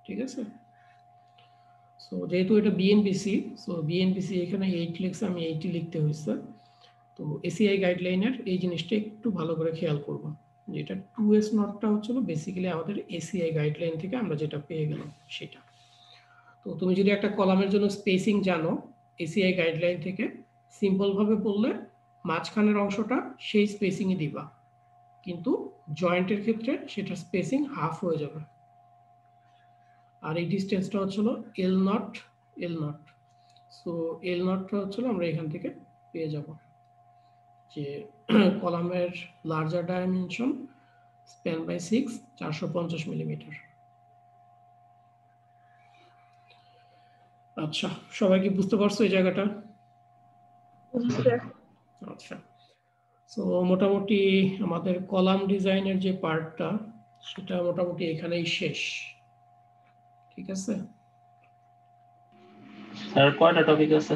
ঠিক আছে। সো যেহেতু এটা বিএনবিসি, সো বিএনবিসি এখানে 8 লিখছে, আমি 80 লিখতে হয়েছে। তো এসিআই গাইডলাইনের এই জিনিসটা একটু ভালো করে খেয়াল করবো, যেটা 2s নটটা হচ্ছিল বেসিক্যালি আমাদের এসিআই গাইডলাইন থেকে আমরা যেটা পেয়ে গেলাম সেটা। তো তুমি যদি একটা কলামের জন্য স্পেসিং জানো এসিআই গাইডলাইন থেকে, সিম্পলভাবে বললে মাঝখানের অংশটা সেই স্পেসিংই দিবা, কিন্তু জয়েন্টের ক্ষেত্রে সেটা স্পেসিং হাফ হয়ে যাবে। আর এই ডিস্টেন্সটা হচ্ছিল L nought, L nought. So L নটটা হচ্ছিল আমরা এখান থেকে পেয়ে যাব যে কলামের larger dimension span by 6 450 millimetre. আচ্ছা, সবাই কি বুঝতে পারছো এই জায়গাটা? আচ্ছা, সো মোটামুটি আমাদের কলাম ডিজাইনের যে পার্টটা সেটা মোটামুটি এখানেই শেষ, ঠিক আছে। আর কয়টা টপিক আছে?